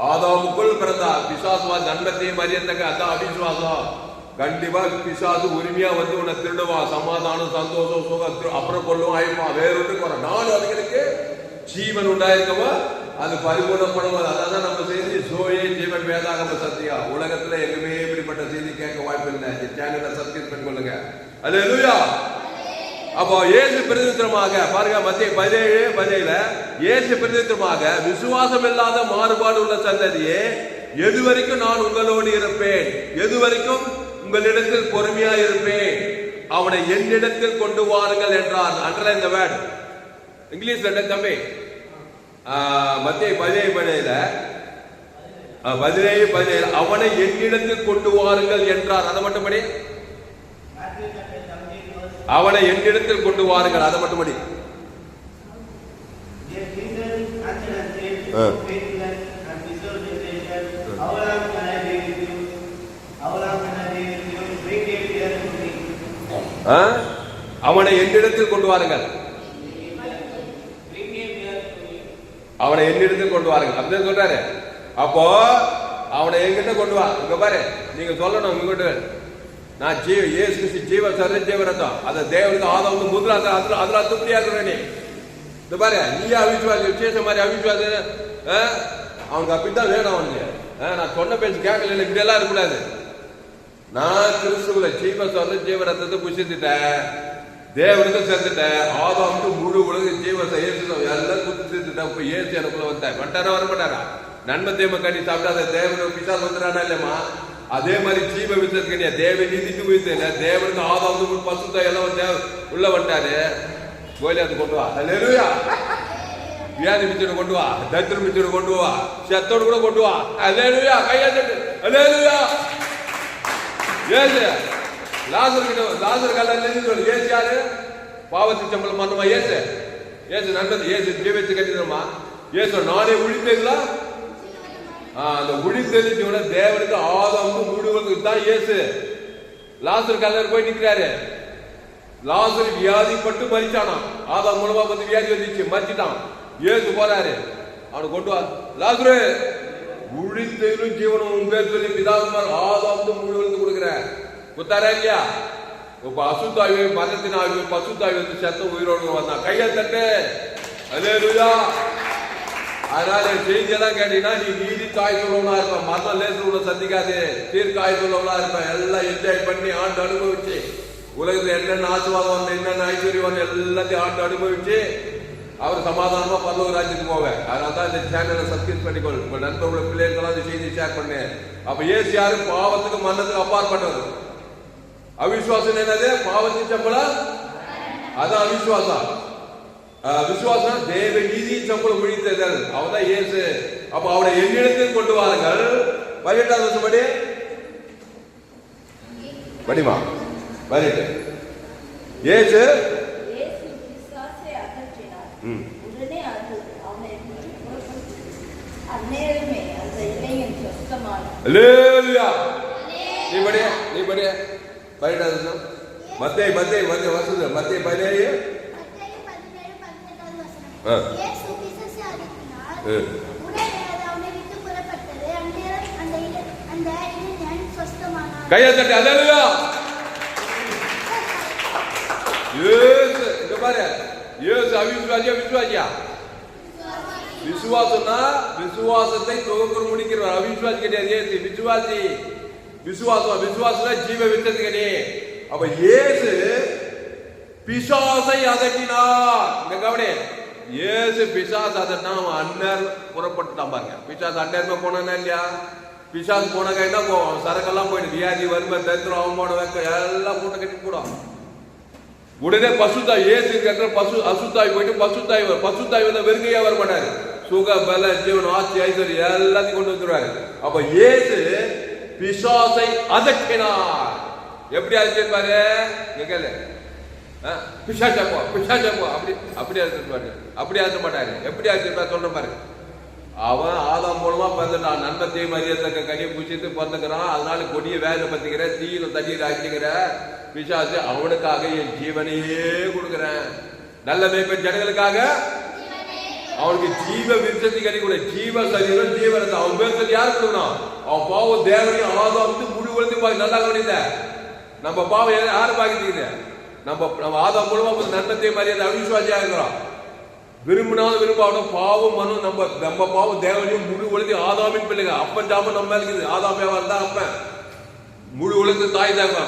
ஆதாமுக்குள் பிறந்தா பிசாசுவா நன்மத்தையும் அறியத்தக்க அதான் அவிசுவாசம். கண்டிப்பா பிசாசு உரிமையா வந்து உன்னை திருடுவான். சமாதானம், சந்தோஷம், சுகம் அப்புறம் கொள்ளும் ஆயிடுவான். வேற ஒன்று போற நானும் அதுகளுக்கு ஜீவன் உண்டாயிருக்கவோ அது பரிபூர்ணப்படுவது. அதான் நம்ம செய்தி சோயே ஜீவன் வேதாகம சத்தியா. உலகத்துல எங்குமே இப்படிப்பட்ட செய்தி கேட்க வாய்ப்பு இல்லை. சேனலை சப்ஸ்கிரைப் பண்ணிக்கொள்ளுங்க. அல்லேலூயா. அப்போ இயேசு பிரதித்திரமாக பாருங்க, மத்திய 17:17 இயேசு பிரதித்திரமாக விசுவாசம் இல்லாத மாறுபாடு உள்ள சந்ததியே, எது வரைக்கும் நான் உங்களோடு இருப்பேன், எது வரைக்கும் உங்களிடத்தில் பொறுமையா இருப்பேன், அவனை என்னிடத்தில் கொண்டு வாருங்கள் என்றார். அண்டர்லைன் தி வேர்ட். இங்கிலீஷ்ல தம்பி மத்திய 17:17 அவனை என்னிடத்தில் கொண்டு வாருங்கள் என்றார். அதை மட்டும்படி அவனை என்னிடத்தில் கொண்டு வாருங்கள். அதை மட்டும்படி அவனை என்னிடத்தில் கொண்டு வாருங்கள். அவனை என்னிடத்தில் கொண்டு வாருங்கள் அப்படின்னு சொல்றாரு. அப்போ அவனை என்கிட்ட கொண்டு வா. இங்க பாரு, நீங்க சொல்லணும் உங்ககிட்ட நான் இயேசு கிறிஸ்து ஜீவ சர்வ ஜீவரத்தம் அதை தேவனுக்கு ஆதம் முதல்ல அதுல திருப்தியா இருக்கிற நீ. இந்த பாரு, நீயா அவிசுவாசி விசேஷ மாதிரி அவிசுவாசி அவனுக்கு அப்படித்தான் வேணும். அவனுக்கு நான் சொன்ன பேச்சு கேட்கல, இப்படி எல்லாம் இருக்கக்கூடாது. நான் கிறிஸ்துவ ஜீவ சர்வ ஜீவரத்தத்தை புசித்துட்டேன், தேவனுக்கு சேர்த்துட்டேன், ஆதாமுக்கு முழு உலக ஜீவ எல்லாம் குத்து சேர்த்துட்டேன். இப்ப ஏசு எனக்குள்ள வந்தேன். வட்டாரா வர மாட்டாரா? நன்மை தேம கட்டி சாப்பிட்டா தேவனுக்கு பிசா வந்துடானா இல்லையம்மா? அதே மாதிரி ஜீவ வித்திருக்க தேவ நீதிக்கு உயிர்த்தேன். தேவனுக்கு ஆதாமுக்கு பசுத்த எல்லாம் உள்ள வந்துட்டாரு. கோயிலாத்து கொண்டு வா. அல்லேலூயா. வியாதி மிச்சோடு கொண்டு வா, தரித்திரம் மிச்சோடு கொண்டு வா, செத்தோடு கூட கொண்டு வா. அல்லேலூயா. கையாட்டு. அல்லேலூயா. ஏசு லாசர் கல்ல ஏசு யாரு? பாவத்தின் சம்பளம் மரணமா? ஏசு ஏசு நண்பது. ஏசு ஜீவிச்சு கட்டிடுமா? ஏசு நானே உழித்தீங்களா? அந்த உழித்தெளிச்சோட தேவனுக்கு ஆதாமுக்கு முழுவதுக்கு தான் ஏசு. லாசர் கல்லர் போய் நிற்கிறாரு. லாசர் வியாதிப்பட்டு மறிச்சானா. ஆதாம் மூலமா வந்து வியாதி வந்துச்சு, மறிச்சிட்டான். ஏசு போறாரு, அவனை கொண்டு வா. லாசரு உழித்தெழும் ஜீவனும் பேர் சொல்லி பிதாகுமார் ஆதாமுக்கு முழுவதுக்கு கொடுக்குற குத்தாரா இல்லையா? இப்ப அசுத்தாய்வு மரணத்தின் ஆய்வு பசுத்தாய்வு வந்து செத்த உயிரோடு வந்தான். கையை தட்டு. அல்லேலூயா. அதனால செய்தியெல்லாம் கேட்டீங்கன்னா நீ நீதி தாய் சொல்லவனா இருப்ப, மரணம் லேசுல சந்திக்காது, தீர்க்காய் சொல்லவனா இருப்ப. எல்லாம் என்ஜாய் பண்ணி ஆண்டு அனுபவிச்சு உலகத்துல என்னென்ன ஆசீர்வாதம் வந்து என்னென்ன ஐஸ்வர்யம் வந்து எல்லாத்தையும் ஆண்டு அனுபவிச்சு அவர் சமாதானமா பரலோக ராஜ்யத்துக்கு போவேன். அதனாலதான் இந்த சேனலை சப்ஸ்கிரைப் பண்ணிக்கொள். உங்க நண்பர்களோட பிள்ளைகளுக்கெல்லாம் இந்த செய்தி ஷேர் பண்ணு. அப்ப ஏசு யாரு? பாவத்துக்கு மரணத்துக்கு அப்பாற்பட்டவர். அவிசுவாசம் என்னது? பாவத்தின் சம்பளம், அதான் அவிசுவாசம். விசுவாசம் தேவ நீதி சம்பளம் முடித்ததல், அவதான் இயேசு. அப்ப அவனை என்னிடத்தில் கொண்டு வாருங்கள். 18வது வருஷம் படி படிமா 18. இயேசு பிசாசை அகற்றினார். உடனே அது அவனை அந்நேரமே அந்த இளைஞன் சொஸ்தமானான். அல்லேலூயா. நீ படி 18வது வருஷம் மத்தேயு வருஷம் மத்தேயு 17. இயேசு பிசாசை அகற்றினார். உடனே அது அவனை விட்டு புறப்பட்டது. அந்நேரம் அந்த இளைஞன் சொஸ்தமானான். கையை தட்டி. அல்லேலூயா. இயேசு இங்க பாரு, இயேசு அவிசுவாசியா விசுவாசியா? விசுவாசம்னா விசுவாசத்தை துவக்க முடிக்கிறவர். அவிசுவாசி கிடையாது இயேசு. விசுவாசி. விசுவாசம் ஜீவ வித்ததுக்கனே. அப்ப இயேசு பிசாசை அதட்டினார். இங்க கவனி, இயேசு பிசாசு அதட்டினா அவன் அன்னர் புறப்பட்டுட்டான் பாருங்க. பிசாசு அன்னருமே போனானா இல்லையா? பிசாசு போன கைட்டா போவோம், சரக்கெல்லாம் போயிட்டு வியாதி வறுமை தரித்திரம் அவமான வைக்க எல்லாம் மூட்டை கட்டி போடும். உடனே பசுத்தாய் இயேசு கேட்கிற அசுத்தாய் போயிட்டு பசுத்தாய் வந்து வெறுங்கையா வர மாட்டாரு. சுக பல ஜீவன் ஆட்சி ஐஸ்வர்யம் எல்லாத்தையும் கொண்டு வந்துருவாரு. அப்ப இயேசு பிசாசை அதட்டினார். எப்படி அழைச்சிருப்பாரு? கேட்கல பிசாச்சப்போ அப்படி அழைச்சிருப்பாரு. அப்படி அழைச்ச மாட்டாரு. எப்படி அழைச்சிருப்பாரு சொல்ற பாரு. அவன் ஆதாம் மூலமா பிறந்துட்டான். நன்மத்தையும் மரியத்தக்க கனியை புசித்து பிறந்துக்கிறான். அதனால கொடிய வேலை பத்திக்கிற தீயில தண்ணீர் ஆக்கிக்கிற பிசாசு அவனுக்காக என் ஜீவனையே கொடுக்கிறேன். நல்ல மேய்ப்பன் ஜனங்களுக்காக அவனுக்கு ஜீவ விருட்சத்தை கனி கூட ஜீவ சரீரம் ஜீவனத்தை அவன் பேர் சொல்லி யாரு கொடுக்கணும்? அவன் பாவம் தேவனையும் ஆதாம் முழு உலகத்தையும் நல்லா கவனித்த நம்ம பாவம் யாரு பாக்கிட்டு நம்ம ஆதாம் மூலமா நன்மத்தை மரியாதை அவிசுவாசியா இருக்கிறோம். விரும்பினாலும் விரும்பாலும் பாவம் மனம் நம்ம பாவம் தேவனையும் முழு உலகத்தை ஆதாமின் பிள்ளைங்க. அப்பன் ஜாமம் நம்ம இருக்குது. ஆதாமியாவா இருந்தா அப்பன் முழு உலகத்து தாய் தாங்க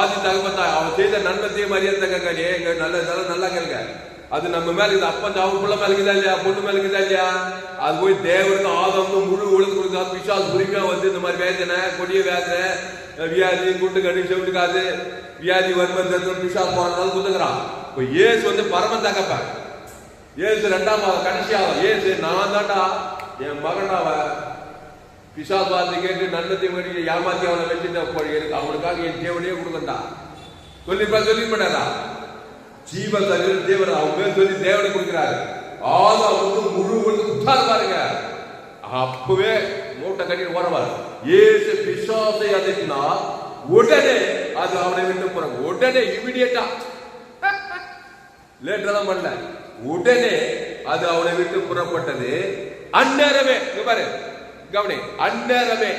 ஆதி தகவல் தாய். அவன் செய்த நன்மத்தையும் மரியாதை எங்க நல்லா கேளுங்க. அது நம்ம மேல இருக்குது. அப்பன் ஜாமம் புள்ள மேல இருக்குதா இல்லையா, பொண்ணு மேல இருக்குதா இல்லையா? அது போய் தேவருக்கு ஆதாம் முழு உலகத்து கொடுத்தா பிசாசு உரிமையா வந்து இந்த மாதிரி வேதனை கொடிய வேதனை வியாதி குண்டு கட்டி செவிட்டுக்காது வியாதி வருவது பிசாசு போறதுனால குத்துக்கிறான். இப்போ ஏசு வந்து பரமன் தகப்ப ஏசு 2ஆம் கடைசியாக ஏசு நான் தாண்டா என் மகனாவ பிசாசு வார்த்தை கேட்டு நன்மத்தை மணி ஏமாத்தி அவனை வச்சுட்டு அவனுக்காக என் தேவனையே கொடுக்கண்டா சொல்லிப்படாரா. ஜீவ தகுதி தேவன் அவங்க பேர் சொல்லி தேவனை கொடுக்கிறாரு. ஆதாம் வந்து முழு குத்தாரு பாருங்க. அப்பவே மூட்டை கட்டிட்டு ஓரவாரு. ஏசு பிசாசை அதட்டினா உடனே அது அவனை விட்டு போறாங்க. உடனே இமிடியேட்டா லேட்டெல்லாம் பண்ணல. உடனே அது அவனை விட்டு புறப்பட்டது. அந்நேரமே பாரு கவனி, அந்நேரமே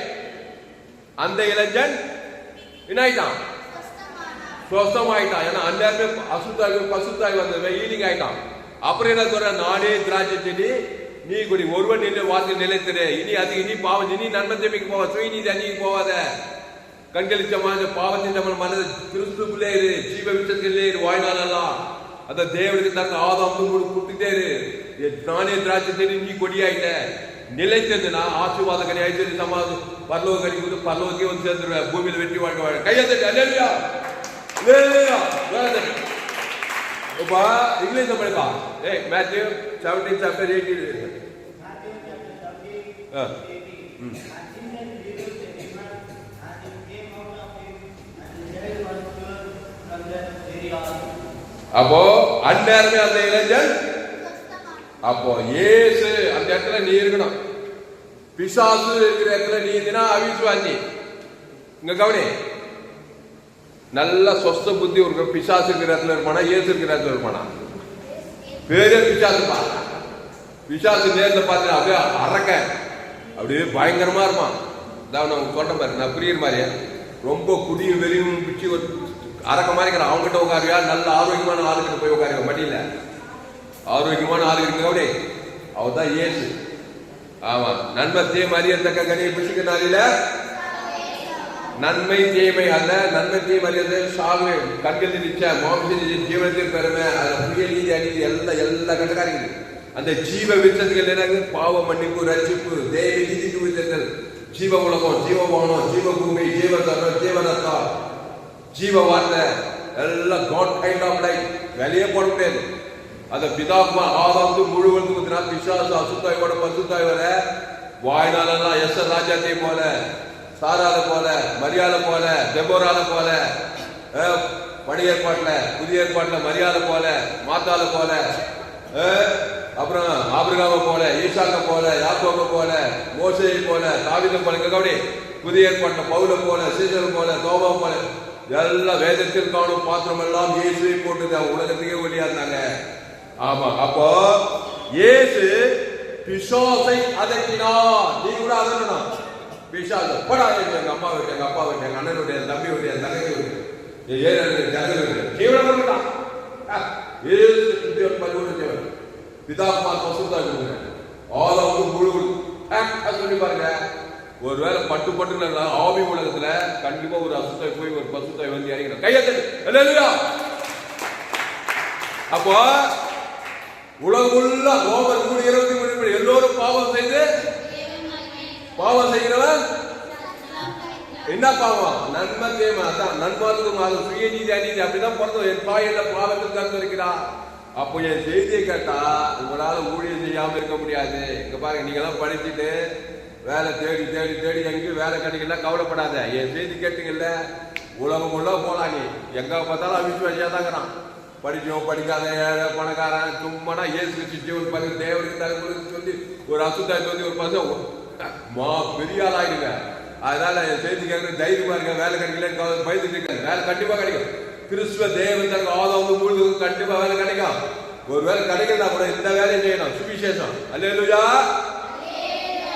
அந்த இளைஞன் என்ன ஆயிட்டான்? சுத்தமாயிட்டான். ஏன்னா அந்நேரமே பசுத்தாய் வந்த ஈலிங் ஆயிட்டான். அப்புறம் என்ன சொல்ற, நானே திராட்சை செடி நீ குடி, ஒருவன் நின்று வார்த்தை நிலைத்திரு. இனி பாவம் இனி நன்மத்தைக்கு போவ சுயநீதி அன்னைக்கு போவாத. கண்களிச்சமான பாவத்தின் நம்ம மனதை கிறிஸ்துக்குள்ளே இரு, ஜீவ விசத்திலே இரு, வாழ்நாளெல்லாம் அந்த தேவனுக்கு தக்க ஆதாம் கொடுத்துட்டே இரு. நானே திராட்சை செடி நீ கொடியாயிட்ட நிலைத்ததுன்னா ஆசீர்வாத கனி ஆயிடுச்சு. சமாதி பரலோக கனி கொடுத்து பரலோகத்தையே வந்து சேர்ந்துருவேன். பூமியில வெற்றி வாழ்க்கை கையத்தட்டு அல்லேலூயா. இப்ப இங்கிலீஷ்ல படிப்பா. Matthew 17 chapter 18. அப்போ அந்நேரமே அந்த இளைஞன். அப்போ ஏசு அந்த இடத்துல நீ இருக்கணும். பிசாசு இருக்கிற இடத்துல நீ இருந்தீங்கன்னா அவிசுவாசி. இங்க கவனி, நல்ல சொஸ்த புத்தி ஒரு பிசாசு இருக்கிற இடத்துல இருப்பானா, ஏசு இருக்கிற இடத்துல இருப்பானா? பேரே பிசாசுப்பா. பிசாசு நேரத்தை பார்த்து அப்படியே அரக்க அப்படியே பயங்கரமா இருப்பான். நான் சொல்ற மாதிரி நான் புரியுற மாதிரியா ரொம்ப குடியும் வெளியும் பிடிச்சி ஒரு அரக்க மாதிரி இருக்கிறான். அவங்ககிட்ட உட்காருவியா? நல்ல ஆரோக்கியமான ஆளுகிட்ட போய் உட்காருவா. மடியில ஆரோக்கியமான ஆளு இருக்கு அப்படி அவர் தான் ஏசு. ஆமா, நன்மை தீமை அறியத்தக்க கனியை புசிக்கிறனால நன்மை தீமை அல்ல, நன்மை தீமை அறியது சால்வை கண்கள் நிச்ச மாம்சத்தின் ஜீவனத்தில் பெருமை புதிய நீதி அநீதி எல்லா கட்டக்காரிங்க. அந்த ஜீவ விருட்சத்துக்கு என்ன? பாவ மன்னிப்பு, ரட்சிப்பு, தேவ நீதிக்கு விருத்தல், ஜீவ உலகம், ஜீவபானம், ஜீவ பூமி, ஜீவ தர்மம், ஜீவரத்தா, ஜீவ வார்த்தை எல்லாம் காட் கைண்ட் ஆஃப் லைஃப். வெளியே போட முடியாது. அந்த பிதாத்மா ஆதாம் முழுவதும் பிசாசு அசுத்தாயோட பசுத்தாய் வர வாய்நாளெல்லாம் எஸ்எர் ராஜாத்தை போல, சாராத போல, மரியாதை போல, தெபோரால போல, பழைய ஏற்பாட்டுல புதிய ஏற்பாட்டுல மரியாதை போல, மாத்தால போல, அப்புறம் ஆபிரகாம போல, ஈசாக்க போல, யாக்கோப போல, மோசேயை போல, தாவீதை போல, கவனி புதிய ஏற்பாட்டுல பவுல போல, சீசர் போல, தோபா போல எல்லா வேதத்தில் காணும் பாத்திரம் எல்லாம் இயேசுவை போட்டு உலகத்துக்கே ஒளியா இருந்தாங்க. ஆமா, அப்போ இயேசு பிசாசை அதட்டினார். நீ கூட அதட்டணும். பிசாசு போடா, எங்க அம்மா விட்டு, எங்க அப்பா விட்டு, எங்க அண்ணன் விட்டு, என் தம்பி விட்டு, என் தங்கை விட்டு, ஜனங்கள் விட்டுட்டான். பிதாத்மா பசுத்தா ஆதாவுக்கு முழு சொல்லி பாருங்க. ஒருவேளை பட்டு ஆவி உலகத்துல கண்டிப்பா ஒரு அசுத்தாய் போய் ஒரு பசுத்தாய் வந்து இறங்கிடும். கையெழுத்து. அப்போ உலகுள்ள ரோமர் 3:23 எல்லோரும் பாவம் செய்கிறவன் என்ன பாவம்? நன்மை தேவை. அதான் நன்மார்க்கு சுயநீதி அநீதி அப்படிதான் பிறந்தோம். என் தாய் என்ன பாவத்தில் கருத்து இருக்கிறான். அப்போ என் செய்தியை கேட்டா உங்களால ஊழியம் செய்யாம இருக்க முடியாது. இங்க பாருங்க, நீங்க எல்லாம் படிச்சுட்டு வேலை தேடி தேடி தேடி எங்கேயும் வேலை கிடைக்கல, கவலைப்படாத. என் செய்தி கேட்டீங்கல்ல, உலகம் உள்ள போலாம். நீ எங்க பார்த்தாலும் அவிசுவாசியா தாங்கிறான். படிச்சோம் படிக்காத ஏழை பணக்காரன் சும்மானா ஏசு ஜீவன் பாருங்க தேவனுக்கு தகுதி சொல்லி ஒரு அசுத்தாய் சொல்லி ஒரு பசங்க பெரிய ஆள் ஆயிடுங்க. அதனால செய்தி கேட்கற தைரியமா இருக்க. வேலை கிடைக்கல பயந்துட்டு இருக்க, வேலை கண்டிப்பா கிடைக்கும். கிறிஸ்துவ தேவன் தங்க ஆதாம் முழு கண்டிப்பா வேலை கிடைக்கும். ஒரு வேலை கிடைக்கிறதா கூட இந்த வேலையை செய்யணும். சுவிசேஷம். அல்லேலூயா.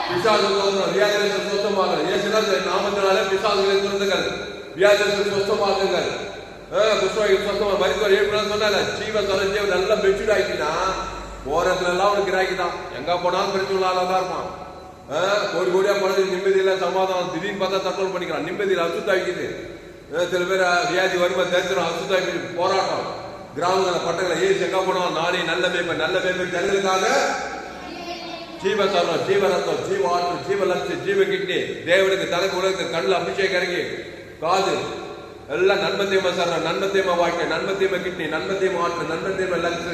பிசாசு வியாதிகளை சுத்தமாக இயேசுவின் நாமத்தினாலே பிசாசுகளை துரத்துங்கள். வியாதிகள் சுத்தமாகுங்கள், குஷ்டரோகிகள் சுத்தமா, மருத்துவர் ஏற்படும் சொன்னாங்க. ஜீவன் நல்லா மெச்சூர் ஆயிடுச்சுன்னா போறதுல எல்லாம் அவனுக்கு கிராக்கிதான். எங்க போனாலும் பிரச்சனை தான் இருப்பான். கோடி கோடியா போனது நிம்மதியில சமாதானம். திடீர்னு பார்த்தா தற்கொலை பண்ணிக்கிறான். நிம்மதியில் அசுத்தாய்க்குது. சில பேர் வியாதி வருமா தரித்திரம் அசுத்தாய்க்கு போராட்டம். கிராமங்கள பட்டங்களை ஏசி எங்க போனோம், நானே நல்ல மேம்பர் ஜனங்களுக்காக ஜீவ தரம், ஜீவ ரத்தம், ஜீவ ஆற்று, ஜீவ லட்சு, ஜீவ கிட்னி, தேவனுக்கு தலைக்கு உலகத்துக்கு கண்ணில் அபிஷேகம் இறங்கி, காது எல்லாம் நன்மத்தேம சரண, நன்மத்தேம வாய்க்க, நன்மத்தேம கிட்னி, நன்மத்தேம ஆற்று, நன்மத்தேம லங்ஸ்,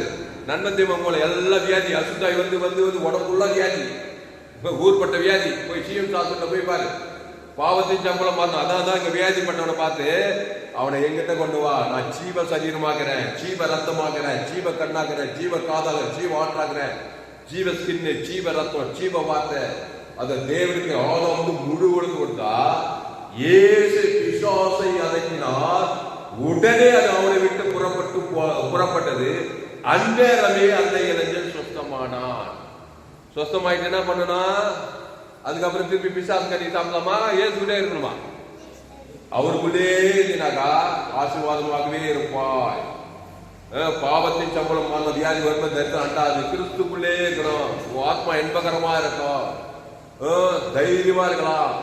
நன்மத்தேம மூளை, எல்லாம் வியாதி அசுத்தாய் வந்து உடம்புள்ள வியாதி, ஊர்பட்ட வியாதி. போய் சிஎம் சாஸ்திரத்தை போய் பாரு, பாவத்தின் சம்பளம் மாறணும். அதான் இங்க வியாதி பண்ணவனை பார்த்து அவனை எங்கிட்ட கொண்டு வா, நான் ஜீவ சரீரமாக்குறேன், ஜீவ ரத்தமாக்குறேன், ஜீவ கண்ணாக்குறேன், ஜீவ காதாக, ஜீவ ஆற்றாக்குறேன், ஜீவ ஸ்கின்னு, ஜீவ ரத்தம், ஜீவ வார்த்தை. அந்த தேவனுக்கு ஆழம் வந்து முழு ஒழுங்கு கொடுத்தா இயேசு பிசாசை அதட்டினார். உடனே அது அவனை விட்டு புறப்பட்டது. அந்நேரமே அந்த இளைஞன் சொஸ்தமானான். சொஸ்தமாயிட்டு என்ன பண்ணணும்? அதுக்கப்புறம் திருப்பி பிசாசு கட்டி சாப்பிடலாமா? இயேசுக்குள்ளே இருக்கணுமா? அவருக்குள்ளே இருந்தினாக்கா ஆசீர்வாதமாகவே இருப்பாய். பாவத்தின் சம்பளம் வியாதி வரும்போது தரித்திரம் அண்டாது. கிறிஸ்துக்குள்ளே இருக்கணும். உன் ஆத்மா இன்பகரமா இருக்கும், தைரியமா இருக்கலாம்.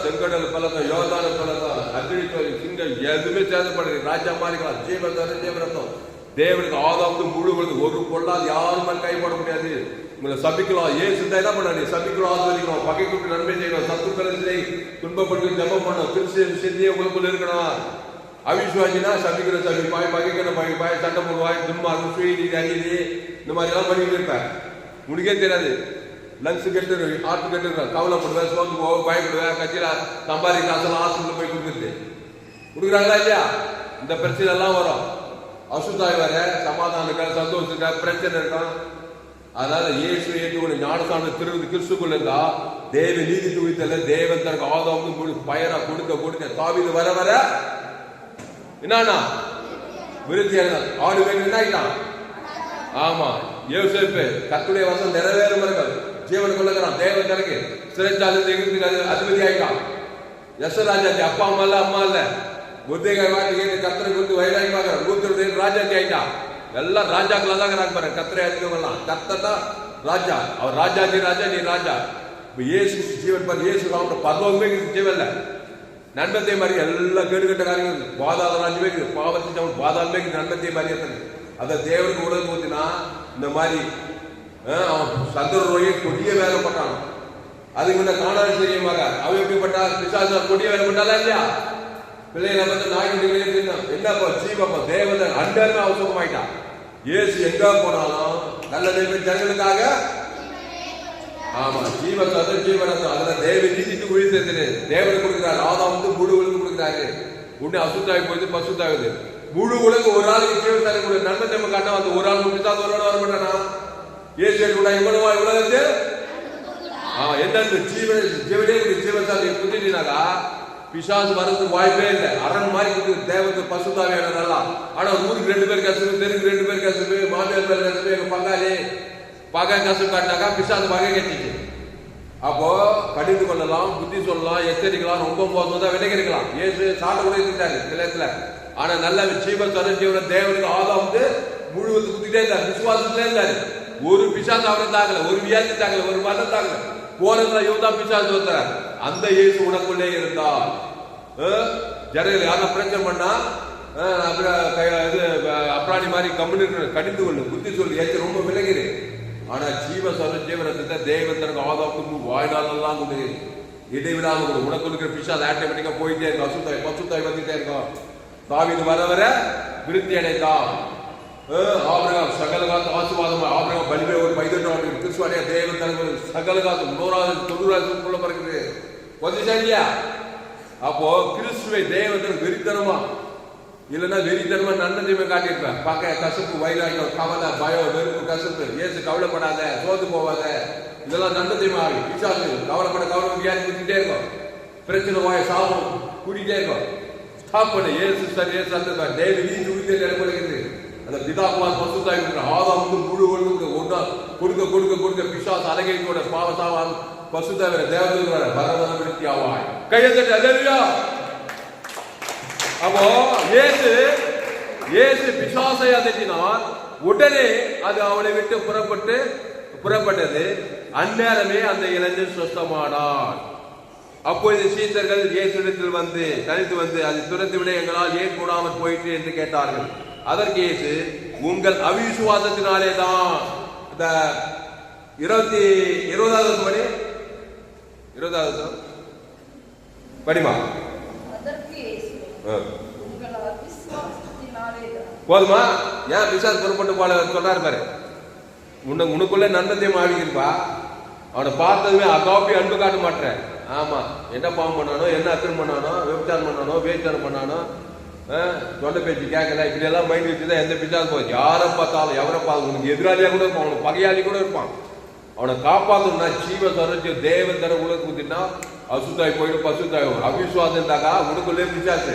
செங்கடல் பழக்கம், யோதான பழக்கம், அக்னி சிங்கம் எதுவுமே சேதப்படுது. ராஜா மாதிரி இருக்கலாம். ஜீவரத்தம் தேவனுக்கு ஆதாவுக்கு முழு ஒரு பொருளால் யாரும் மேல் கைப்பட முடியாது. உங்களை சபிக்கலாம். ஏன் சிந்தா என்ன பண்ணாரு? சபிக்கிறோம், ஆதரிக்கிறோம், பகை கூட்டு நன்மை செய்யணும், சத்துக்களை துன்பப்பட்டு ஜபம் பண்ணணும், கிறிஸ்டியன் சிந்தியை உங்களுக்குள்ள இருக்கணும். அவிசுவாசினா சபிக்கிற சபி பாய், பகைக்கிற பாய், சண்டை போடுவாய், துன்மார்க்கு, சுயநீதி, அநீதி, இந்த மாதிரி எல்லாம் பண்ணிட்டு இருப்பேன். உனக்கே தெரியாது. லங்ஸ் கெட்டு, ஹார்ட் கெட்டு, கவலைப்படுவேன், சோர்ந்து போவேன், பயப்படுவேன், கட்சியில சம்பாதிக்கிற காசெல்லாம் ஹாஸ்பிட்டல் போய் கொடுக்குறாங்களா இல்லையா? இந்த பிரச்சனை எல்லாம் வரும். அசுத்தாய் வர, சமாதானம் இருக்க, சந்தோஷம் இருக்க, பிரச்சனை இருக்கும். அதனால இயேசு ஏற்றுக்கொண்டு ஞானசான திருவது கிறிஸ்துக்குள்ள இருந்தா தேவ நீதி துவித்தல தேவன் தனக்கு ஆதாவுக்கு பயரா கொடுக்க தாவீது வர வர என்னன்னா விருத்தி ஆடு வேணும் என்ன ஆயிட்டான்? ஆமா, யோசேப்பு கர்த்தருடைய வசனம் நிறைவேறும் ஜீவன் கொள்ளுகிறான். தேவன் தனக்கு சிறைச்சாலை அதிபதி ஆயிட்டான். யசராஜாத்தி அப்பா அம்மா இல்ல, அம்மா இல்ல, புத்தேக வாட்டி கேட்டு கர்த்தரை கொடுத்து வயதாகி பார்க்கிறான். 120 ராஜாத்தி ஆயிட்டான். எல்லாம் ராஜாக்களா தான் இருக்கிறாங்க பாரு. கர்த்தரை அதிகமெல்லாம் கர்த்தர் தான் ராஜா. அவர் ராஜா, நீ ராஜா, நீ ராஜா. இப்ப இயேசு ஜீவன் பாரு. இயேசு பரலோகமே ஜீவன்ல நன்மத்தை மாதிரி எல்லாம் கேடுகட்ட காரியங்கள் பாதாள ராஜ்யமே இருக்குது. பாவத்தின் பாதாளமே நன்மத்தை மாதிரி இருக்குது. அதை தேவனுக்கு உடல் ஊத்தினா இந்த மாதிரி சந்திர நோயை கொடிய வேலை பண்றான். அதுக்கு முன்ன காணாத செய்யமாக அவன் எப்படிப்பட்டா பிசாசு கொடிய வேலை பண்ணாலா இல்லையா? பிள்ளைகளை வந்து நாய்க்குட்டிகளே என்னப்பா ஜீவப்பா தேவதை அண்டர்னு அவசரமாயிட்டான். இயேசு எங்க போனாலும் நல்ல தேவ ஜனங்களுக்காக. ஆமா, ஜீவரத்தம், ஜீவரத்தம். அதுல தேவ நீதிக்கு உயிர்த்தது தேவனை கொடுக்கிறாரு. ஆதா வந்து முழு உலகம் கொடுக்கிறாரு. உடனே அசுத்தாய் போயிட்டு பசுத்தாகுது. முழு உலகம் ஒரு ஆளுக்கு ஜீவன் தர நன்மை தேவை காட்டா அந்த ஒரு ஆள் முடிச்சாது ஒரு ஆள் வரமாட்டானா? இயேசு இவ்வளவா உலகத்து எந்த ஜீவனே ஜீவசாலை புத்தினாக்கா பிசாசு வரது வாய்ப்பே இல்லை. அரண் மாதிரி தேவத்து பசுத்தாவியானதா. ஆனா ஊருக்கு 2 பேர் கசப்பு, தெருக்கு 2 பேர் கசப்பு, மாமியார் பேர் கசப்பு, எங்க பங்காளி பகை கசப்பு காட்டினாக்கா பிசாசு பகை கட்டிச்சு. அப்போ கடிந்து கொள்ளலாம், புத்தி சொல்லலாம், எச்சரிக்கலாம், ரொம்ப மோசம் தான் விடைக்கிறக்கலாம். ஏசு சாட்ட கூட இருந்துட்டாரு நிலையத்துல. ஆனா நல்ல ஜீவன் ஜீவன தேவனுக்கு ஆதா வந்து முழுவது குத்திட்டே இருந்தாரு, விசுவாசத்திலே இருந்தாரு. ஒரு பிசாசு அவரை தாக்கல, ஒரு வியாதி தாக்கல, ஒரு மதம் தாக்கல. போறதுல இவன் பிசாசு வந்தார். அந்த இயேசு உனக்குள்ளே இருந்தார். ஜனங்கள் யாரும் பிரச்சனை பண்ணா அப்ராணி மாதிரி கம்முன்னு கடிந்து கொள்ளு, புத்தி சொல்லு, ஏற்ற ரொம்ப விலகிரு. ஆனா ஜீவரத்தை தேவன் தனக்கு ஆதாவுக்கு வாய்நாளெல்லாம் கொண்டு இடைவிடாம கொடு. உனக்கு இருக்கிற பிசாசு ஆட்டோமேட்டிக்கா போயிட்டே இருக்கும். அசுத்தாய் பசுத்தாய் வந்துட்டே இருக்கும். தாவீது வர வர விருத்தி அடைந்தான். ஆபிரகாம் சகல காலத்து ஆசீர்வாதம். ஆபிரகாம் பலிபே ஒரு 18 கிறிஸ்துவடைய தேவன் தனக்கு சகல காலத்து 100,000 பிறகுது கொஞ்சம் இல்லையா? அப்போ கிறிஸ்துவை தேவன் வெறித்தனமா இல்லைன்னா வெறித்தனமா நன்மையுமே காட்டியிருப்பேன். பார்க்க கசப்பு, வைராக்கியம், கவலை, பயம், வெறுப்பு, கசப்பு. ஏசு கவலைப்படாத, சோர்ந்து போவாத, இதெல்லாம் நன்மையுமா பிசாசு கவலை வியாதி குத்திட்டே இருக்கும். பிரச்சனை வாய சாபம் கூட்டிகிட்டே இருக்கும். ஸ்டாப் பண்ணு. ஏசு சார் ஏசு அந்த தேவி நீதி உறுதியை நிலைப்படுகிறது. அந்த பிதாக்குமார் பசுத்தாய் ஆதா வந்து முழு ஒழுங்கு ஒன்றா கொடுக்க பிசாசு அலகையோட பாவசாவான் பசுத்தாய் தேவதை வரவன விருத்தி ஆவாய். கையை தட்டி அல்லேலூயா. அப்போ இயேசு பிசாசை அதட்டினார். உடனே அது அவனை விட்டு புறப்பட்டது. அந்நேரமே அந்த இளைஞன் சுத்தமானான். அப்பொழுது சீடர்கள் இயேசுவிடத்தில் தனித்து வந்து அதை துரத்து விட எங்களால் ஏன் கூடாமல் போயிற்று என்று கேட்டார்கள். அதற்கு இயேசு, உங்கள் அவிசுவாசத்தினாலே தான். இந்த 20வது படிமா போதுமா? ஏன் பிசாசு புறப்பட்டு போல சொன்னார் பாரு. உனக்குள்ள நன்மத்தையும் ஆவிக்கிறப்பா. அவனை பார்த்ததுமே அகாப்பி அன்பு காட்ட மாட்டேன். ஆமா, என்ன பாவம் பண்ணானோ, என்ன அக்கிரம் பண்ணானோ, விபச்சாரம் பண்ணானோ, வேச்சாரம் பண்ணானோ, தொண்டை பேச்சு கேட்கல, இப்படி எல்லாம் மைண்ட் வச்சுதான் எந்த பிசாசு போச்சு. யாரை பார்த்தாலும் எவரை பார்த்து உனக்கு எதிராளியா கூட இருப்பான், அவனுக்கு பகையாளி கூட இருப்பான். அவனை காப்பாத்தணும்னா ஜீவ தரச்சு தேவன் தர உலக ஊத்தினா அசுத்தாய் போயிட்டு பசுத்தாய். அவிசுவாசம் இருந்தாக்கா உனக்குள்ளே பிசாசு.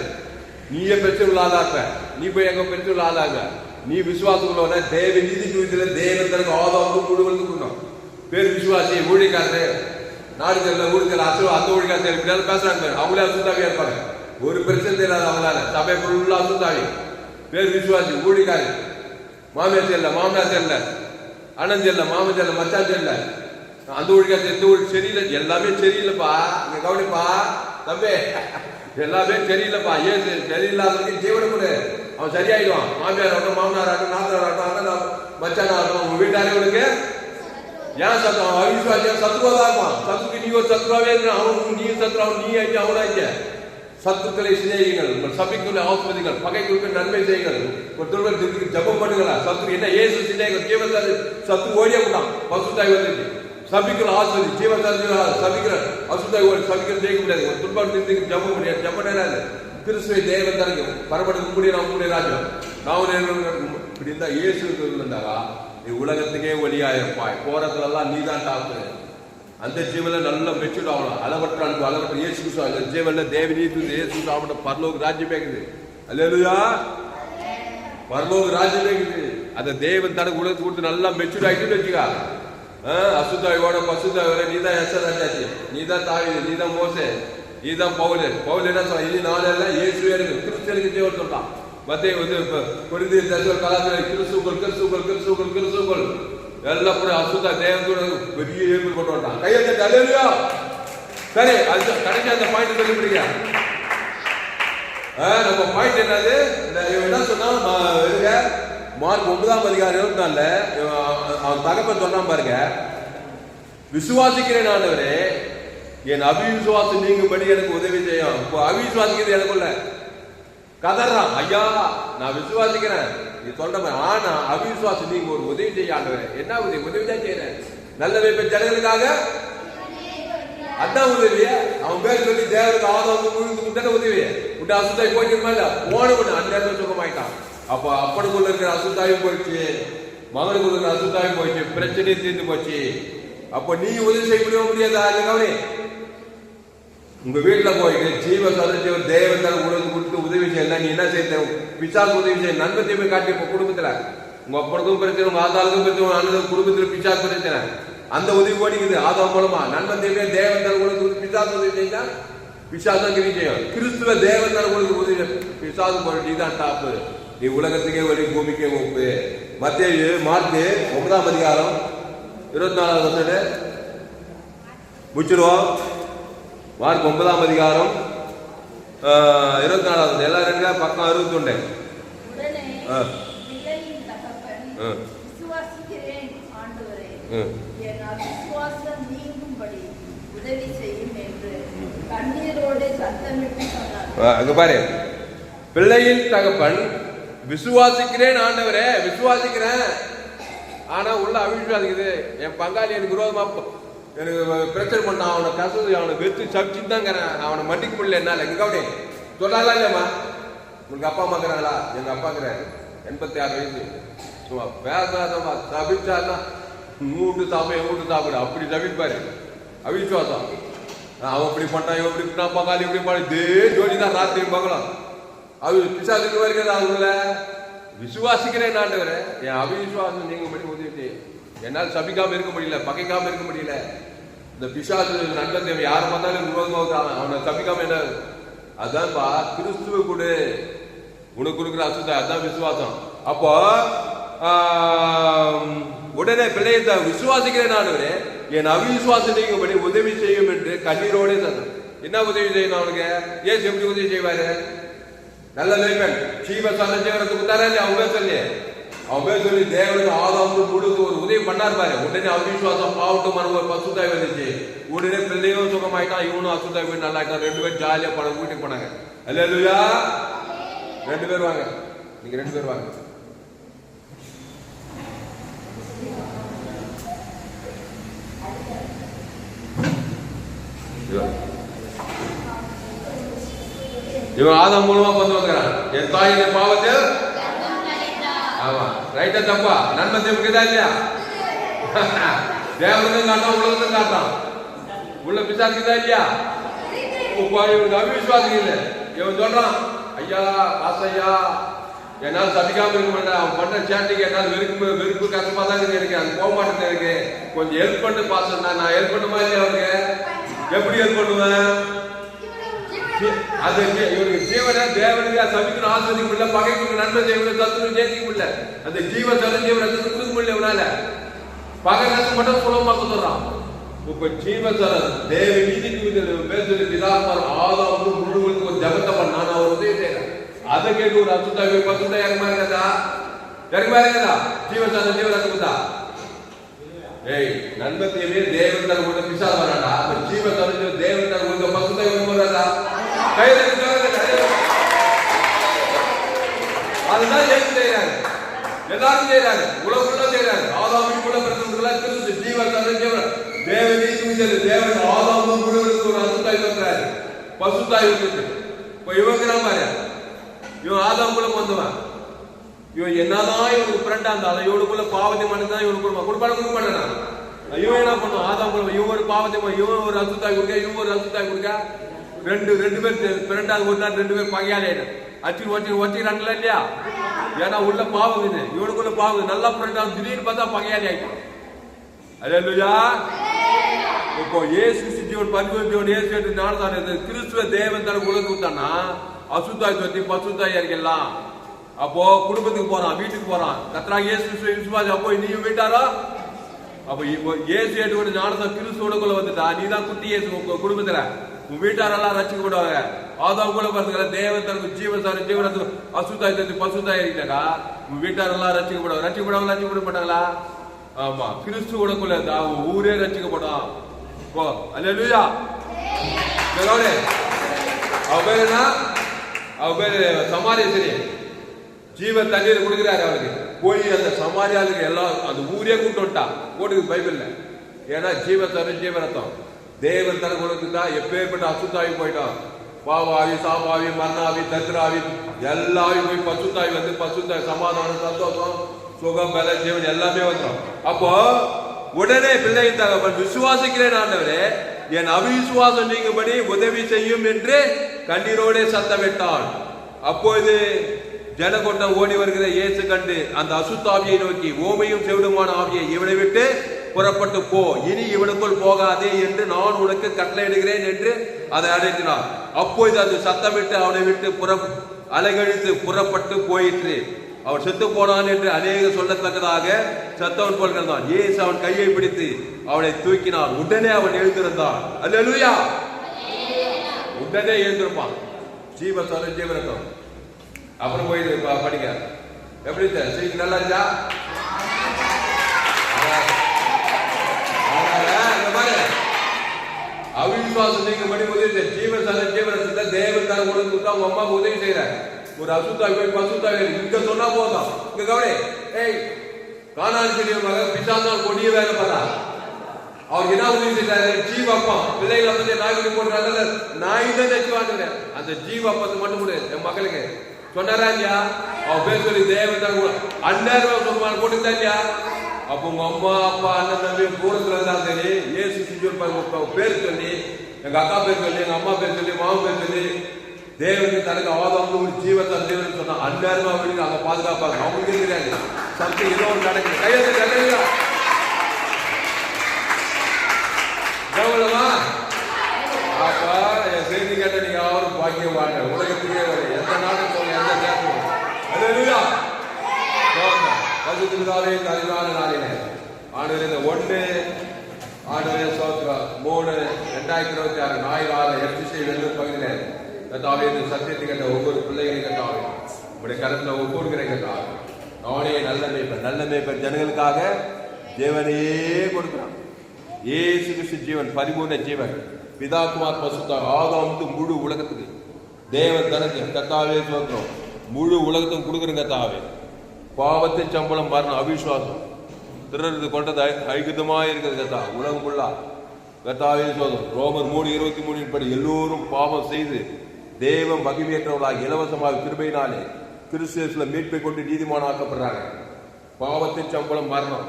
நீயே பெற்று ஆளாப்ப, நீ போய் எங்க பெற்று ஆளாங்க. நீ விசுவாசக்குள்ள தேவ நீதி குறித்துல தேவன் தனக்கு ஆதாரம் கொடுக்கணும். பேர் விசுவாசி ஊழிக்காரு நாடு தெரியல ஊரு தெரியல அந்த ஊழிக்காரு தெரியல பேசுறாங்க. அவங்களே அசுத்தாவியா இருப்பாங்க. ஒரு பிரச்சனை தெரியாது அவங்களால. சபை ஃபுல்லா அசுத்தாவி. பேர் விசுவாசி ஊழிக்காரு. மாமியார் தெரியல, மாமனார் தெரியல, அண்ணன் தெரியல, மாமன் தெரியல, மச்சான் தெரியல. அந்த ஊழிக்காரு எந்த ஊழி சரியில்லை. எல்லாமே சரியில்லைப்பா. இங்க கவனிப்பா தம்பி, எல்லாமே சரியில்லைப்பா. ஏன் சரியில்லாதவங்க ஜீவன கொடு, அவன் சரியாயிடுவான். மாமியார் ஆகட்டும், மாமனார் ஆகட்டும், நாத்தனார் ஆகட்டும், அண்ணன் மச்சான் ஆகட்டும், உங்க வீட்டாரவனுக்கு ஏன் சத்துவம் அவிசுவாசியம் சத்துருவா இருப்பான். சத்துக்கு நீ ஒரு சத்துருவாவே இருக்கிறான். அவனுக்கு நீ சத்துரு, நீ ஆயிட்டு அவனாயிக்க. சத்துக்களை சிநேகிகள், உங்கள் சபைக்குள்ள ஆஸ்பதிகள், பகைக்குள்ள நன்மை செய்யுங்கள், ஒரு துன்பத்திற்கு ஜபம் பண்ணுங்களா. சத்துரு என்ன ஏசு சிநேகிகள் ஜீவத்தாரு சத்து ஓடிய கூடாம். பசுத்தாய் வந்துச்சு சபிக்கிற ஆஸ்பதி ஜீவத்தாரு சபிக்கிற அசுத்தாய் ஓடி சபிக்கிற ஜெயிக்க முடியாது. ஒரு துன்பத்திற்கு ஜபம் முடியாது. ஜபம் நேராது கிறிஸ்துவை தேவன் தரக்கு பரப்படக்கு முடியும். நம்முடைய ராஜ்யம் நான் இப்படி இருந்தா இயேசு இருந்தாரா நீ உலகத்துக்கே ஒளியா இருப்பாய். போறதுல எல்லாம் நீ தான் டாப்பு. அந்த ஜீவன்ல நல்லா மெச்சூர்ட் ஆகணும். அளவற்ற அன்பு அளவற்ற இயேசு அந்த ஜீவன்ல தேவனி இயேசு சாப்பிட்ட பரலோக ராஜ்யம் இருக்குது. அல்லேலூயா, பரலோக ராஜ்யம் இருக்குது. அந்த தேவன் தனக்கு உலகத்துக்கு கொடுத்து நல்லா மெச்சூர்ட் ஆகிட்டு வச்சுக்கா. அசுத்தாயோட பசுத்தாயோட நீ தான் எஸ்ஆச்சாச்சு, நீ தான் தாவி, நீ தான் மோசே, நீ தான் பவுல் என்ன சொல்ல. இனி நாளெல்ல இயேசுவே இருக்கு. கிறிஸ்தனுக்கு தேவன் சொல்றான். மத்திய கொரிந்தியர் கலாச்சார கிறிஸ்துக்கள் எல்லாம் கூட அசுத்தா தேவத்தோட பெரிய ஏற்பு கொண்டு வந்தான். கையை தட்டி அல்லேலூயா. சரி, அது கடைசி அந்த பாயிண்ட் சொல்லிவிடுங்க. நம்ம பாயிண்ட் என்னது? என்ன சொன்னா மார்க் 9:24 அவன் தகப்பன் சொன்னான் பாருங்க, விசுவாசிக்கிறேன் ஆண்டவரே, என் அவிசுவாசம் நீங்கும்படி எனக்கு உதவி செய்யும். இப்போ அவிசுவாசிக்கிறது எனக்குள்ள கதறான். ஐயா நான் விசுவாசிக்கிறேன் நீ சொல்ற மாதிரி, ஆனா அவிசுவாசம் நீங்க ஒரு உதவி செய்ய ஆண்டவரே. என்ன உதவி தான் செய்யறேன்? நல்ல வைப்ப ஜனங்களுக்காக அதான் உதவிய. அவன் பேர் சொல்லி தேவருக்கு ஆதரவு முழுந்து உதவிய விட்டு அசுத்தாய் போய்க்குமா இல்ல போன ஒண்ணு அந்நேரம் சுகமாயிட்டான். அப்ப அப்பனுக்குள்ள இருக்கிற அசுத்தாயும் போயிடுச்சு, மகனுக்குள்ள இருக்கிற அசுத்தாயும் போயிடுச்சு, பிரச்சனையும் தீர்ந்து போச்சு. அப்ப நீ உதவி செய்ய முடியாதா? கவனி, உங்க வீட்டுல போயிட்டு ஜீவ சதஜீவன் தேவன் தர உலகம் கொடுத்து உதவி செய்யலாம். நீ என்ன செய்ய பிசாசு உதவி செய்ய நன்மத்தை போய் காட்டி குடும்பத்துல உங்க அப்பனுக்கும் பிரச்சனை, உங்க ஆதாருக்கும் பிரச்சனை, அண்ணன் குடும்பத்துல பிசாசு பிரச்சனை, அந்த உதவி ஓடிக்குது. ஆதாரம் மூலமா நன்மத்தை போய் தேவன் தர உலகம் பிசாசு உதவி செஞ்சா பிசாசம் கிரி செய்யும். கிறிஸ்துவ தேவன் தர உலகம் உதவி பிசாசு போய் நீ தான் டாப்பு. நீ உலகத்துக்கே ஒளி, பூமிக்கே உப்பு. மத்தேயு மார்க் 9:24 முடிச்சிருவோம். மார்க் 9:24 எல்லாரும் பக்கம் 61. அங்க பாரு, பிள்ளையின் தகப்பன் விசுவாசிக்கிறேன் ஆண்டவரே, விசுவாசிக்கிறேன், ஆனா உள்ள அவிசுவாசிக்குது. என் பங்காளி எனக்கு விரோதமா எனக்கு பிரச்சனை பண்ண, அவனை கசது, அவனை வெத்து சப்சிட்டு தாங்கிறேன், அவனை மண்டிக்க முடியல என்னால. எங்க கவனி சொல்லலாம் இல்லையம்மா, உங்களுக்கு அப்பா அம்மாக்குறாங்களா? எங்க அப்பாக்குறாரு 86 வயசு. சும்மா பேசாதம்மா, தவிச்சாருன்னா மூட்டு சாப்பிடு அப்படி தவிப்பாரு. அவிசுவாசம். அவன் இப்படி பண்ணான், இவன் இப்படி பண்ணா, பங்காளி இப்படி பண்ண, இதே ஜோடி தான் ராத்திரி பகலாம். அது பிசாசுக்கு வருகிறது. அவங்கள விசுவாசிக்கிறேன் ஆண்டவரே, என் அவிசுவாசம் நீங்க மட்டும் உதவி. என்னால் சபிக்காம இருக்க முடியல, பகைக்காம இருக்க முடியல. இந்த பிசாசு நண்பன் யாரை பார்த்தாலும் விரோதமாக அவனை சபிக்காம என்ன அதான்பா கிறிஸ்துவ கொடு, உனக்கு கொடுக்குற அசுத்தாய், அதான் விசுவாசம். அப்போ உடனே பிள்ளையை விசுவாசிக்கிறேன் ஆண்டவரே, என் அவிசுவாசம் நீங்கும்படி உதவி செய்யும் என்று கண்ணீரோட சொன்னான். என்ன உதவி செய்யணும் அவனுக்கு? ஏன் எப்படி உதவி செய்வாரு? நல்ல லேபன் ஜீவசான ஜீவனத்தை கொடுத்தாரா இல்லையா? அவங்க சொல்லி தேவனுக்கு ஆதாமுக்கு கொடுத்து ஒரு உதவி பண்ணார் பாரு. உடனே அவிசுவாசம் பாவட்டும் மன பசுத்தாய் வந்துச்சு. உடனே பிள்ளையும் சுகமாயிட்டான், இவனும் அசுத்தாய் போய் நல்லா ஆயிட்டான். 2 பேரும் ஜாலியா பணம் வீட்டுக்கு போனாங்க. அல்லேலூயா. 2 பேர் வாங்க, நீங்க 2 பேர் வாங்க. இவன் ஆதாம் மூலமா கொண்டு வந்தான். என் தாயின் பாவத்தில், ஆமா ரைட்டா தப்பா? நன்மை தீமைக்குதா இல்லையா? தேவனுக்கும் காட்டான், உலகத்துக்கும் காட்டான். உள்ள பிசாசுக்குதா இல்லையா? இவனுக்கு அவிசுவாசம் இல்லை. இவன் சொல்றான், ஐயா ஆசையா என்னால் சபிக்காம இருக்க மாட்டேன். அவன் பண்ண சேட்டைக்கு என்னால் வெறுப்பு கஷ்டமா தான் இருக்கு. அது போக மாட்டேன். இருக்கு கொஞ்சம் ஹெல்ப் பண்ணு பாசம். நான் ஹெல்ப் பண்ணுமா இல்லையா? அவனுக்கு எப்படி ஹெல்ப் பண்ணுவேன்? அது இவனுக்கு ஜீவனை தேவனுக்கு சபிக்கணும், ஆஸ்வதிக்க முடியல, பகைக்கு நன்மை செய்ய முடியல, சத்துரு ஜெயிக்க முடியல. அந்த ஜீவன் ஜீவன் கொடுக்க முடியல இவனால. பகை நஷ்டம் மட்டும் சுலபமா கொடுத்துறான். இப்ப ஜீவசரன் தேவ நீதிக்கு பேசுறது பிதாகுமார் ஆதாம் முழுவதுக்கு ஒரு ஜபத்தை பண்ணா, நான் ஒரு உதவி செய்யறேன். அதை கேட்டு ஒரு அசுத்தாய் பசுத்தா இறங்குமா இருக்கா? இறங்குமா இருக்கா? ஜீவசரன் ஜீவரத்துக்குதா? ஏய் நன்மத்தையுமே தேவன் தர கொடுத்த பிசா வராடா. ஜீவசரன் தேவன் தர கொடுத்த பசுத்தாய் வராடா. அதுதான் செய்யறாங்க, எல்லாரும் செய்யறாங்க, உலகுள்ள செய்யறாங்க. ஆதாமுக்குள்ள பிறந்தவங்களா கிறிஸ்து ஜீவன் தேவன் தேவன் ஆதாமும் முழுவதுக்கு ஒரு அசுத்தாய் பண்றாரு, பசுத்தாய் விட்டு. இப்ப இவங்கிறான் பாரு, இவன் ஆதாமுக்குள்ள வந்தவன். இவன் என்னதான் இவனுக்கு ஃப்ரெண்டா இருந்தாலும் இவனுக்குள்ள பாவத்தை மட்டும்தான் இவனுக்கு கொடுக்க மாட்டானா? இவன் என்ன பண்ணுவான்? ஆதாமுக்குள்ள இவன் ஒரு பாவத்தை, இவன் ஒரு அசுத்தாய் கொடுக்க, இவன் ஒரு அசுத்தாய் கொடுக்க. ரெண்டு பேர் பிறண்டாது ஒரு நாள் 2 பேர் பகையாளி ஒத்திக்கிறாங்களா இல்லையா? ஏன்னா உள்ள பாவம் இது, இவனுக்குள்ள பாவம். நல்லா பிறண்டாது திடீர்னு பார்த்தா பகையாளி ஆயிடும். அல்லேலூயா. இப்போ இயேசு ஜீவன் பரிபூரண இயேசு என்று நான் தான் கிறிஸ்துவ தேவன் தர உலகம் கொடுத்தானா அசுத்தாய் சொல்லி பசுத்தாய் இருக்கலாம். அப்போ குடும்பத்துக்கு போறான், வீட்டுக்கு போறான், கர்த்தராகிய இயேசு விசுவாசி. அப்போ நீயும் வீட்டாரா? அப்ப இயேசு ஏற்று ஞானதான் கிறிஸ்துவோட வந்துட்டா, நீதான் குட்டி இயேசு குடும்பத்துல. உன் வீட்டாரெல்லாம் ரசிக்கப்படுவாங்க. ஆதாம் கூட பார்த்துக்கல தேவன் தனக்கு ஜீவசாரி ஜீவனத்துக்கு அசுத்தாய் தந்து பசுத்தாய் இருக்காக்கா உன் வீட்டாரெல்லாம் ரசிக்கப்படுவாங்க. ரசிக்கப்பட மாட்டாங்களா? ஆமா, கிறிஸ்து உடக்குள்ள ஊரே ரசிக்கப்படும். அல்லேலூயா. அவ பேரு என்ன? அவ பேரு சமாரியசரி. ஜீவ தண்ணீர் கொடுக்கிறாரு அவருக்கு. போய் அந்த சமாரியாளுக்கு எல்லாம் அந்த ஊரே கூட்டு வந்துட்டான் போட்டு பைபிள்ல. ஏன்னா ஜீவத்தரு ஜீவரத்தம் தேவன் தர கொடுத்துட்டா எப்பேற்பட்ட அசுத்தாவி போயிட்டான். பாவாவி சாபாவி மன்னாவி தத்ராவி எல்லாவையும் போய் பசுத்தாய் வந்து பசுத்தாய் சமாதானம் சந்தோஷம் சுகம் பல ஜீவன் எல்லாமே வந்துடும். அப்போ உடனே பிள்ளை தகவல் விசுவாசிக்கிறேன் ஆண்டவரே, என் அவிசுவாசம் நீங்கும்படி உதவி செய்யும் என்று கண்ணீரோட சத்தமிட்டான். அப்போது ஜனகொண்டம் ஓடி வருகிற இயேசு கண்டு அந்த அசுத்தாவியை நோக்கி, ஓமையும் செவிடுமான ஆவியை இவனை விட்டு புறப்பட்டு போ, இனி இவனுக்குள் போகாதே என்று நான் உனக்கு கட்டளையிடுகிறேன் என்று அதை அடைத்தினார். அப்போது அது சத்தமிட்டு அவனை விட்டு அலைகழித்து புறப்பட்டு போயிற்று. அவன் செத்து போனான் என்று அநேக சொல்லத்தக்கதாக சத்தவன் போல் கிடந்தான். இயேசு அவன் கையை பிடித்து அவனை தூக்கினான். உடனே அவன் எழுந்திருந்தான். அல்லேலூயா. உடனே எழுந்திருப்பான். ஜீவரத்தம். அப்புறம் போய் படிக்க எப்படி சரி நல்லா இருக்கா? அவிசுவாசம் நீங்க உதவி ஜீவரத்தை தேவன் தர கொடுத்து அவங்க அம்மாவுக்கு உதவி செய்யறாரு. ஒரு அசுத்தாய் போய் பசுத்தாய் இங்க சொன்னா போதும். இங்க கவலை, ஏய் காணான் மக பிசாசால் கொடிய வேலை பண்ணா அவருக்கு என்ன உதவி செய்யறாரு? ஜீவப்பம். பிள்ளைகளை பத்தி நாய்க்கு போடுறாங்க, நாய் தான் தச்சு வாங்குற அந்த ஜீவப்பத்தை மட்டும் கொடு என் மக்களுக்கு சொன்னாரா இல்லையா? அவன் பேர் சொல்லி தேவன் தர அந்நேரம் சொல்லுவான் போட்டுதான் இல்லையா? அப்ப உங்க அம்மா அப்பா அண்ணன் தம்பி தூரத்துல இருந்தாலும் சரி, இயேசு பேர் சொல்லி, எங்க அக்கா பேர் சொல்லி, எங்க அம்மா பேர் சொல்லி, மாமா பேர் சொல்லி தேவனுக்கு தனக்கு ஆதாம் ஒரு ஜீவத்தை தேவன் சொன்னா அந்நேரமா அவங்களுக்கு அங்க பாதுகாப்பாங்க. அவங்களுக்கு தெரியாது சம்திங் ஏதோ ஒரு நடக்குது. கையெழுத்து அப்பா என் செய்தி கேட்ட நீங்க யாரும் பாக்கியவாங்க. கத்தாவே கரிமான நாளிலே ஆண்டவரே இந்த 1 ஆண்டவரே சோத்திரம் 3 2026 ஞாயிறு எஃப்சிசி வெள்ளூர் பகுதியிலே கத்தாவே இந்த சத்தியத்தை கேட்ட ஒவ்வொரு பிள்ளைகளையும் கத்தாவே உங்களுடைய கருத்துல ஒவ்வொருவரையும் கத்தாவே அவனே நல்ல மேய்ப்பர் ஜனங்களுக்காக ஜீவனையே கொடுக்கிறான். இயேசு கிறிஸ்து ஜீவன் பரிபூர்ண ஜீவன் பிதா குமார் பசுத்தா ஆதாமுக்கு முழு உலகத்துக்கு தேவன் தனக்கு கத்தாவே சோத்திரம் முழு உலகத்துக்கும் கொடுக்குற கத்தாவே பாவத்தின் சம்பளம் மரணம் அவிசுவாசம் திருறது கொண்டது ஐகிதமாக இருக்கிறது கத்தா உலகம் ஃபுல்லா கத்தாவே சோதம் ரோமர் 3:23 படி எல்லோரும் பாவம் செய்து தேவ மகிமையற்றவர்களாக இலவசமாக கிருபையினாலே கிறிஸ்துவில மீட்பை கொண்டு நீதிமானாக்கப்படுறாங்க. பாவத்தின் சம்பளம் மரணம்.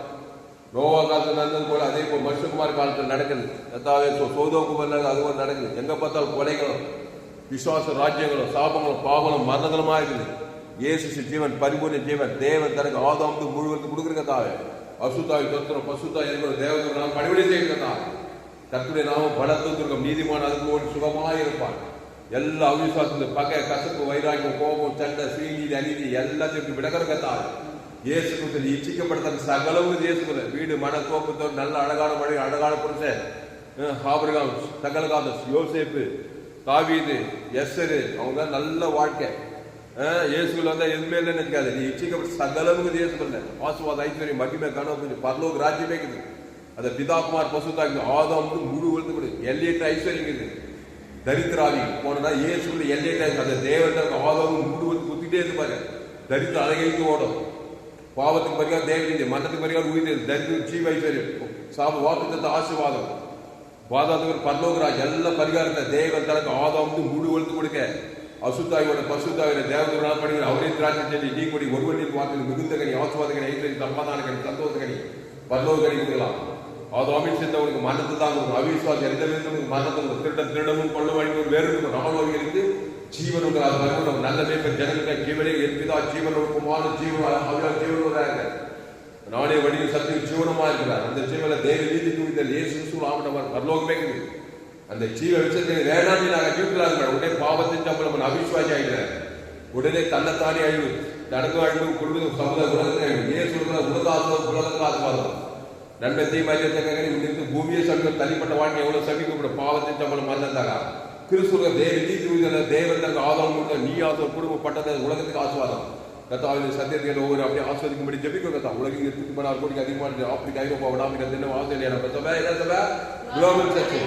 நோவா காலத்தில் நடந்தது போல அதே போல் மனுஷகுமார் காலத்தில் நடக்குது. கத்தாவே சோதோகுமார் அதுவும் நடக்குது. எங்க பார்த்தாலும் கொலைகளும் விசுவாச ராஜ்யங்களும் சாபங்களும் பாவங்களும் மரணங்களுமா இருக்குது. இயேசு ஜீவன் பரிபூர்ண ஜீவன் தேவன் தனக்கு ஆதாமுக்கு முழுவதும் கொடுக்குற தாவே அசுத்தாய் தொத்திரம் பசுத்தாய் இருக்கிற தேவதற்கு நாம் பணிவிடை செய்கிறதா கர்த்தருடைய நாமம் பலத்தும் நீதிமான் அதுக்கு சுகமாக இருப்பான். எல்லா அவிசுவாசத்துல பகை கசப்பு வைராக்கியம் கோபம் சண்டை ஸ்ரீநீதி அநீதி எல்லாத்தையும் விடக்கிற கத்தாவே இயேசு கிறிஸ்து இச்சிக்கப்படுத்த சகலவும் இயேசு வீடு மன தோப்புத்தோடு நல்ல அழகான மழை அழகான புருஷன் ஆபிரகாம் சகலகாத யோசேப்பு தாவீது எஸ்ஸரு அவங்க நல்ல வாழ்க்கை இயேசுல வந்தா எதுவுமே இல்லைன்னு நினைக்காது. நீ இச்சிக்கப்பட்ட சகலவும் இயேசுல ஆசுவாத ஐஸ்வர்யம் மகிமை கனவு பரலோக ராஜ்யமே இருக்குது. அந்த பிதாகுமார் பசுத்தாக்கு ஆதாம் முழு வளர்த்து கொடு எல்லையற்ற ஐஸ்வர்யம் இருக்குது. தரித்திராவி போனா இயேசுல எல்லையற்ற அந்த தேவன் ஆதாம் முழு வந்து குத்திட்டே இருப்பாரு. தரித்திர அழகைக்கு ஓடும். பாவத்துக்கு பரிகாரம் தேவன் மரணத்துக்கு பரிகாரம் உயிர் தரித்திர ஜீவ ஐஸ்வர்யம் சாப வாக்கு ஆசீர்வாதம் வாதாத்துக்கு பரலோகராஜ் எல்லா பரிகாரத்தை தேவன் தனக்கு ஆதாம் முழு வளர்த்து கொடுக்க அசுத்தாயோட பசுத்தாயோட தேவதூரால் படுகிற அவரே திராட்சை செடி நீ கொடி ஒருவனின் வாக்கு மிகுந்த கனி ஆசுவாத கனி ஐஸ்வரி சமாதான கனி சந்தோஷ கனி பரலோக கனி கொடுக்கலாம். அது அமித் சேர்ந்தவனுக்கு மரணத்தை தான் அவிசுவாசம் எந்த விதமும் மரணத்தை திருடமும் கொள்ள வழி வேறு ராமலோகிகளுக்கு ஜீவன் உண்டு. அது வரைக்கும் நல்ல மேய்ப்பர் ஜனங்களுக்கு ஜீவனே என்பதா ஜீவனோட ஜீவன் அவரால் ஜீவனோட நானே வடிவில் சத்திய ஜீவனமா இருக்கிறார். அந்த ஜீவனை தேவ நீதி தூவிதல் இயேசு ஆமணவர் பரலோகமே அந்த ஜீவ விஷயத்தை வேணாண்டி நாங்கள் ஜீவிக்கிறாங்க. உடனே பாவத்தின் சம்பளம் அவிசுவாசி ஆகிடுறாரு. உடனே தன்னைத்தானே அழிவு நடக்க அழிவு குடும்ப சமுதாய உலகத்தை இயேசு உலகத்துக்கு ஆசீர்வாதம் நன்மை தீமாதிரி பூமியை சமீபம் தனிப்பட்ட வாழ்க்கை எவ்வளவு சமீபப்படும் பாவத்தின் சம்பளம் மறந்தாங்க. கிறிஸ்துவ தேவ நீதி தேவன் தங்க ஆதாரம் நீ ஆசை குடும்பப்பட்டது உலகத்துக்கு ஆசீர்வாதம் கத்தாவின் சத்தியத்தை ஒவ்வொரு அப்படியே ஆஸ்வதிக்கும்படி ஜெபிக்கும் கத்தா உலகில் 2 கோடிக்கு அதிகமான ஆப்பிரிக்கா ஐரோப்பா வடாமிக்கா தென்ன ஆஸ்திரேலியா குளோபல் சர்ச்சு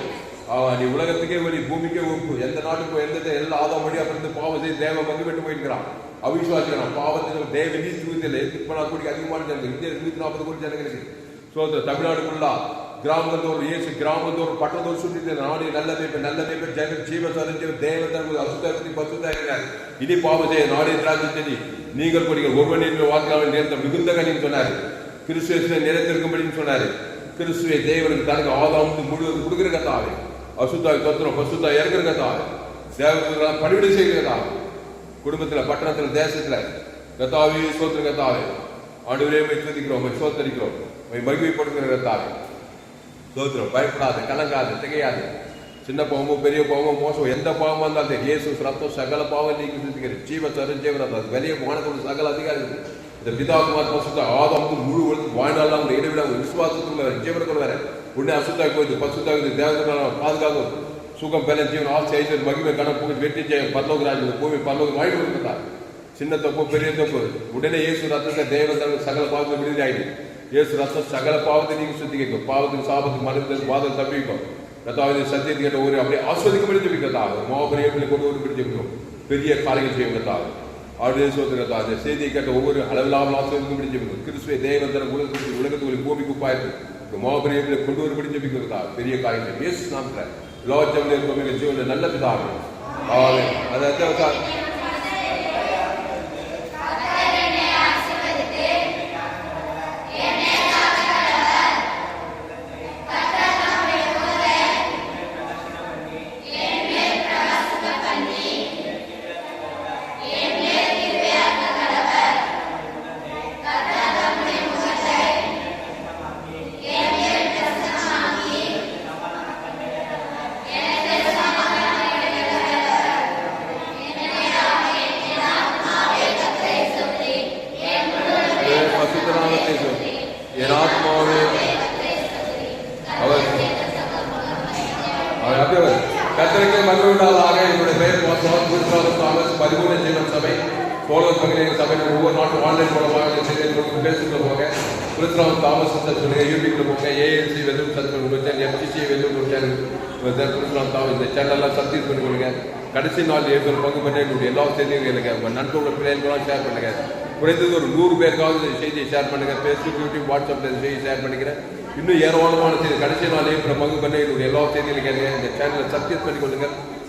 நீ உலகத்துக்கே வழி பூமிக்கே உப்பு எந்த நாட்டுக்கு எந்த எல்லா ஆதாம் வழியா பிறந்து பாவம் செய்து தேவ வந்து விட்டு போயிருக்கிறான் அவிசுவாசிக்கிறான் பாவத்தில் தேவ நீதி தூவித்தில் 2 கோடிக்கு அதிகமான ஜனங்கள் இந்தியா 240 கோடி ஜனங்களுக்கு சோதர தமிழ்நாடுக்குள்ளா கிராமத்தோடு இயேசு கிராமத்தோடு பட்டத்தோடு சுற்றி நாடு நல்ல மேய்ப்பர் ஜெகன் ஜீவ சரஞ்சீவ தேவதற்கு அசுத்தாரி பசுத்தாங்க இனி பாவம் செய்ய நாடே திராட்சை செடி நீங்கள் கொடிகள் ஒவ்வொரு வாக்காளர் நேர்ந்த மிகுந்த கனின்னு சொன்னாரு. கிறிஸ்துவ நிறைந்திருக்கும்படின்னு சொன்னாரு. கிறிஸ்துவை தேவனுக்கு தனக்கு ஆதாம் முழுவதும் கொடுக்குற கத்தாவே அசுத்தாய் தொத்திரம் பசுத்தாய் இறக்குற கத்தாவே தேவனுக்கு பணிவிடை செய்கிற கத்தாவே குடும்பத்துல பட்டணத்துல தேசத்துல கத்தாவே சோத்திர கத்தாவே ஆண்டவரே துதிக்கிறோம் சோத்தரிக்கிறோம் மகிமைப்படுத்துகிற கத்தாவே சோத்திரம் பயப்படாது கலங்காது திகையாது சின்ன பாவமோ பெரிய பாவமோ மோசம் எந்த பாவம் வந்தாலும் இயேசு ரத்தம் சகல பாவம் நீக்கி சுத்திக்கிற ஜீவ சரஞ்சீவ ரத்தம் வெளியே வானத்தோட சகல அதிகாரம் இந்த பிதாகுமார் பசுத்த ஆதாமுக்கு முழு வாழ்நாள் அவங்க இடைவிட விசுவாசத்துக்குள்ள ஜீவனுக்குள்ள வேற உடனே அசுத்தாய் போயிடுது பசுத்தாக்குது தேவதனால பாதுகாக்கும் சுகம் பெல ஜீவன் ஆசை ஐஸ்வர் மகிமை கணக்கு வெற்றி ஜெயம் பரலோகராஜ் பூமி பரலோகம் வாங்கி கொடுத்தார். சின்ன தப்பு பெரிய தப்பு உடனே இயேசு ரத்தத்தை தேவன் சகல பாவத்தை விடுதலை ஆயிடுது. இயேசு ரத்தம் சகல பாவத்தை நீங்க சுத்தி கேட்கும் பாவத்துக்கு சாபத்துக்கு மருந்து பாதம் தப்பிக்கும் கத்தாவது சத்தியத்தை கேட்ட ஒரு அப்படியே ஆஸ்வதிக்கும்படி ஜெபிக்கிறதாக மாபெரிய கொண்டு ஒரு பிடி ஜெபிக்கும் பெரிய காரியங்கள் செய்யும் கத்தாக ஆடு சோதரதா அந்த செய்தியை கேட்ட ஒவ்வொரு அளவில்லாமல் ஆஸ்வதிக்கும்படி ஜெபிக்கும். கிறிஸ்துவை தேவன் தர உலகத்துக்கு பூமிக்கு பாயிருக்கு மாபெரிய கொண்டு ஒரு பிடி ஜெபிக்கிறதா பெரிய காரியங்கள் இயேசு நாமத்துல லோகத்தில் இருக்கும் ஜீவன நல்ல பிதாவே அதை அப்படியே கத்தருக்கு மகிழ்வுண்டாவதாக. என்னுடைய பெயர் வாசவன் குருசாமி தாமஸ், பரிபூர்ண ஜீவன் சபை போலவர் பகுதியின் சபையில் ஒவ்வொரு நாட்டும் ஆன்லைன் மூலமாக பேசுகிற போங்க. குருசாமி தாமஸ் சொல்லுங்க, யூடியூப்ல போங்க. ஏஎல்சி வெல்லும் சத்சங்கம் சேனல், எஃப்சிசி வெல்லும் சேனல், குருசாமி தாமஸ் இந்த சேனல்லாம் சப்ஸ்கிரைப் பண்ணி கொடுங்க. கடைசி நாள் ஏற்கனவே பங்கு பண்ண என்னுடைய எல்லா செய்தியும் கேளுங்க. உங்கள் நண்பர்களோட பிள்ளைகளுக்கெல்லாம் ஷேர் பண்ணுங்க. குறைந்தது ஒரு 100 பேருக்காவது இந்த செய்தியை ஷேர் பண்ணுங்க. ஃபேஸ்புக், யூடியூப், வாட்ஸ்அப்ல இந்த செய்தியை ஷேர் பண்ணிக்கிறேன். இன்னும் ஏராளமான செய்தி கடைசி நாள் ஏற்கனவே பங்கு பண்ண என்னுடைய எல்லா செய்தியும் கேளுங்க. இந்த சேனலை சப்ஸ்கிரைப் பண்ணி கொள்ளுங்க.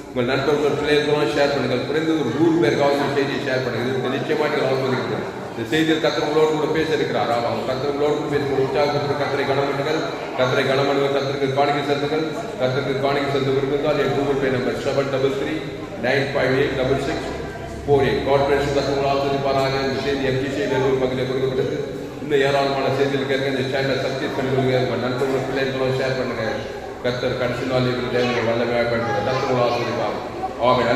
உங்கள் நண்பர்கள் பிள்ளைகளுக்கெல்லாம் ஷேர் பண்ணுங்கள். குறைந்தது ஒரு 100 பேருக்காவது இந்த செய்தியை ஷேர் பண்ணுங்க. இது நிச்சயமாக நீங்கள் ஆஸ்வதிக்கிறீர்கள். இந்த செய்தியில் கத்திரங்களோடு கூட பேச இருக்கிறார். ஆமாம், கத்திரங்களோடு கூட பேசி உற்சாகத்திற்கு கத்தரை கனம் பண்ணுங்கள். கத்தரை கனம் பண்ணுங்கள். கத்திற்கு காணிக்கை செலுத்துங்கள். கத்திற்கு காணிக்கை செலுத்த விரும்புங்கள். என் கூகுள் பே நம்பர் 733-958-6648. கார்பரேஷன் கத்திரங்கள் ஆஸ்வதிப்பாராக. இந்த செய்தி எம்ஜிசி வேலூர் பகுதியில் கொடுக்கப்பட்டது. இன்னும் ஏராளமான செய்திகள் கேட்க இந்த சேனலை சப்ஸ்கிரைப் பண்ணி கொடுங்க. உங்கள் நண்பர்கள் பிள்ளைகளும் ஷேர் பண்ணுங்க. கத்தர் கடைசி நாள் தேவனை வல்லமையாக பயன்படுத்த கத்திரங்கள் ஆஸ்வதிப்பாங்க. ஆமென்.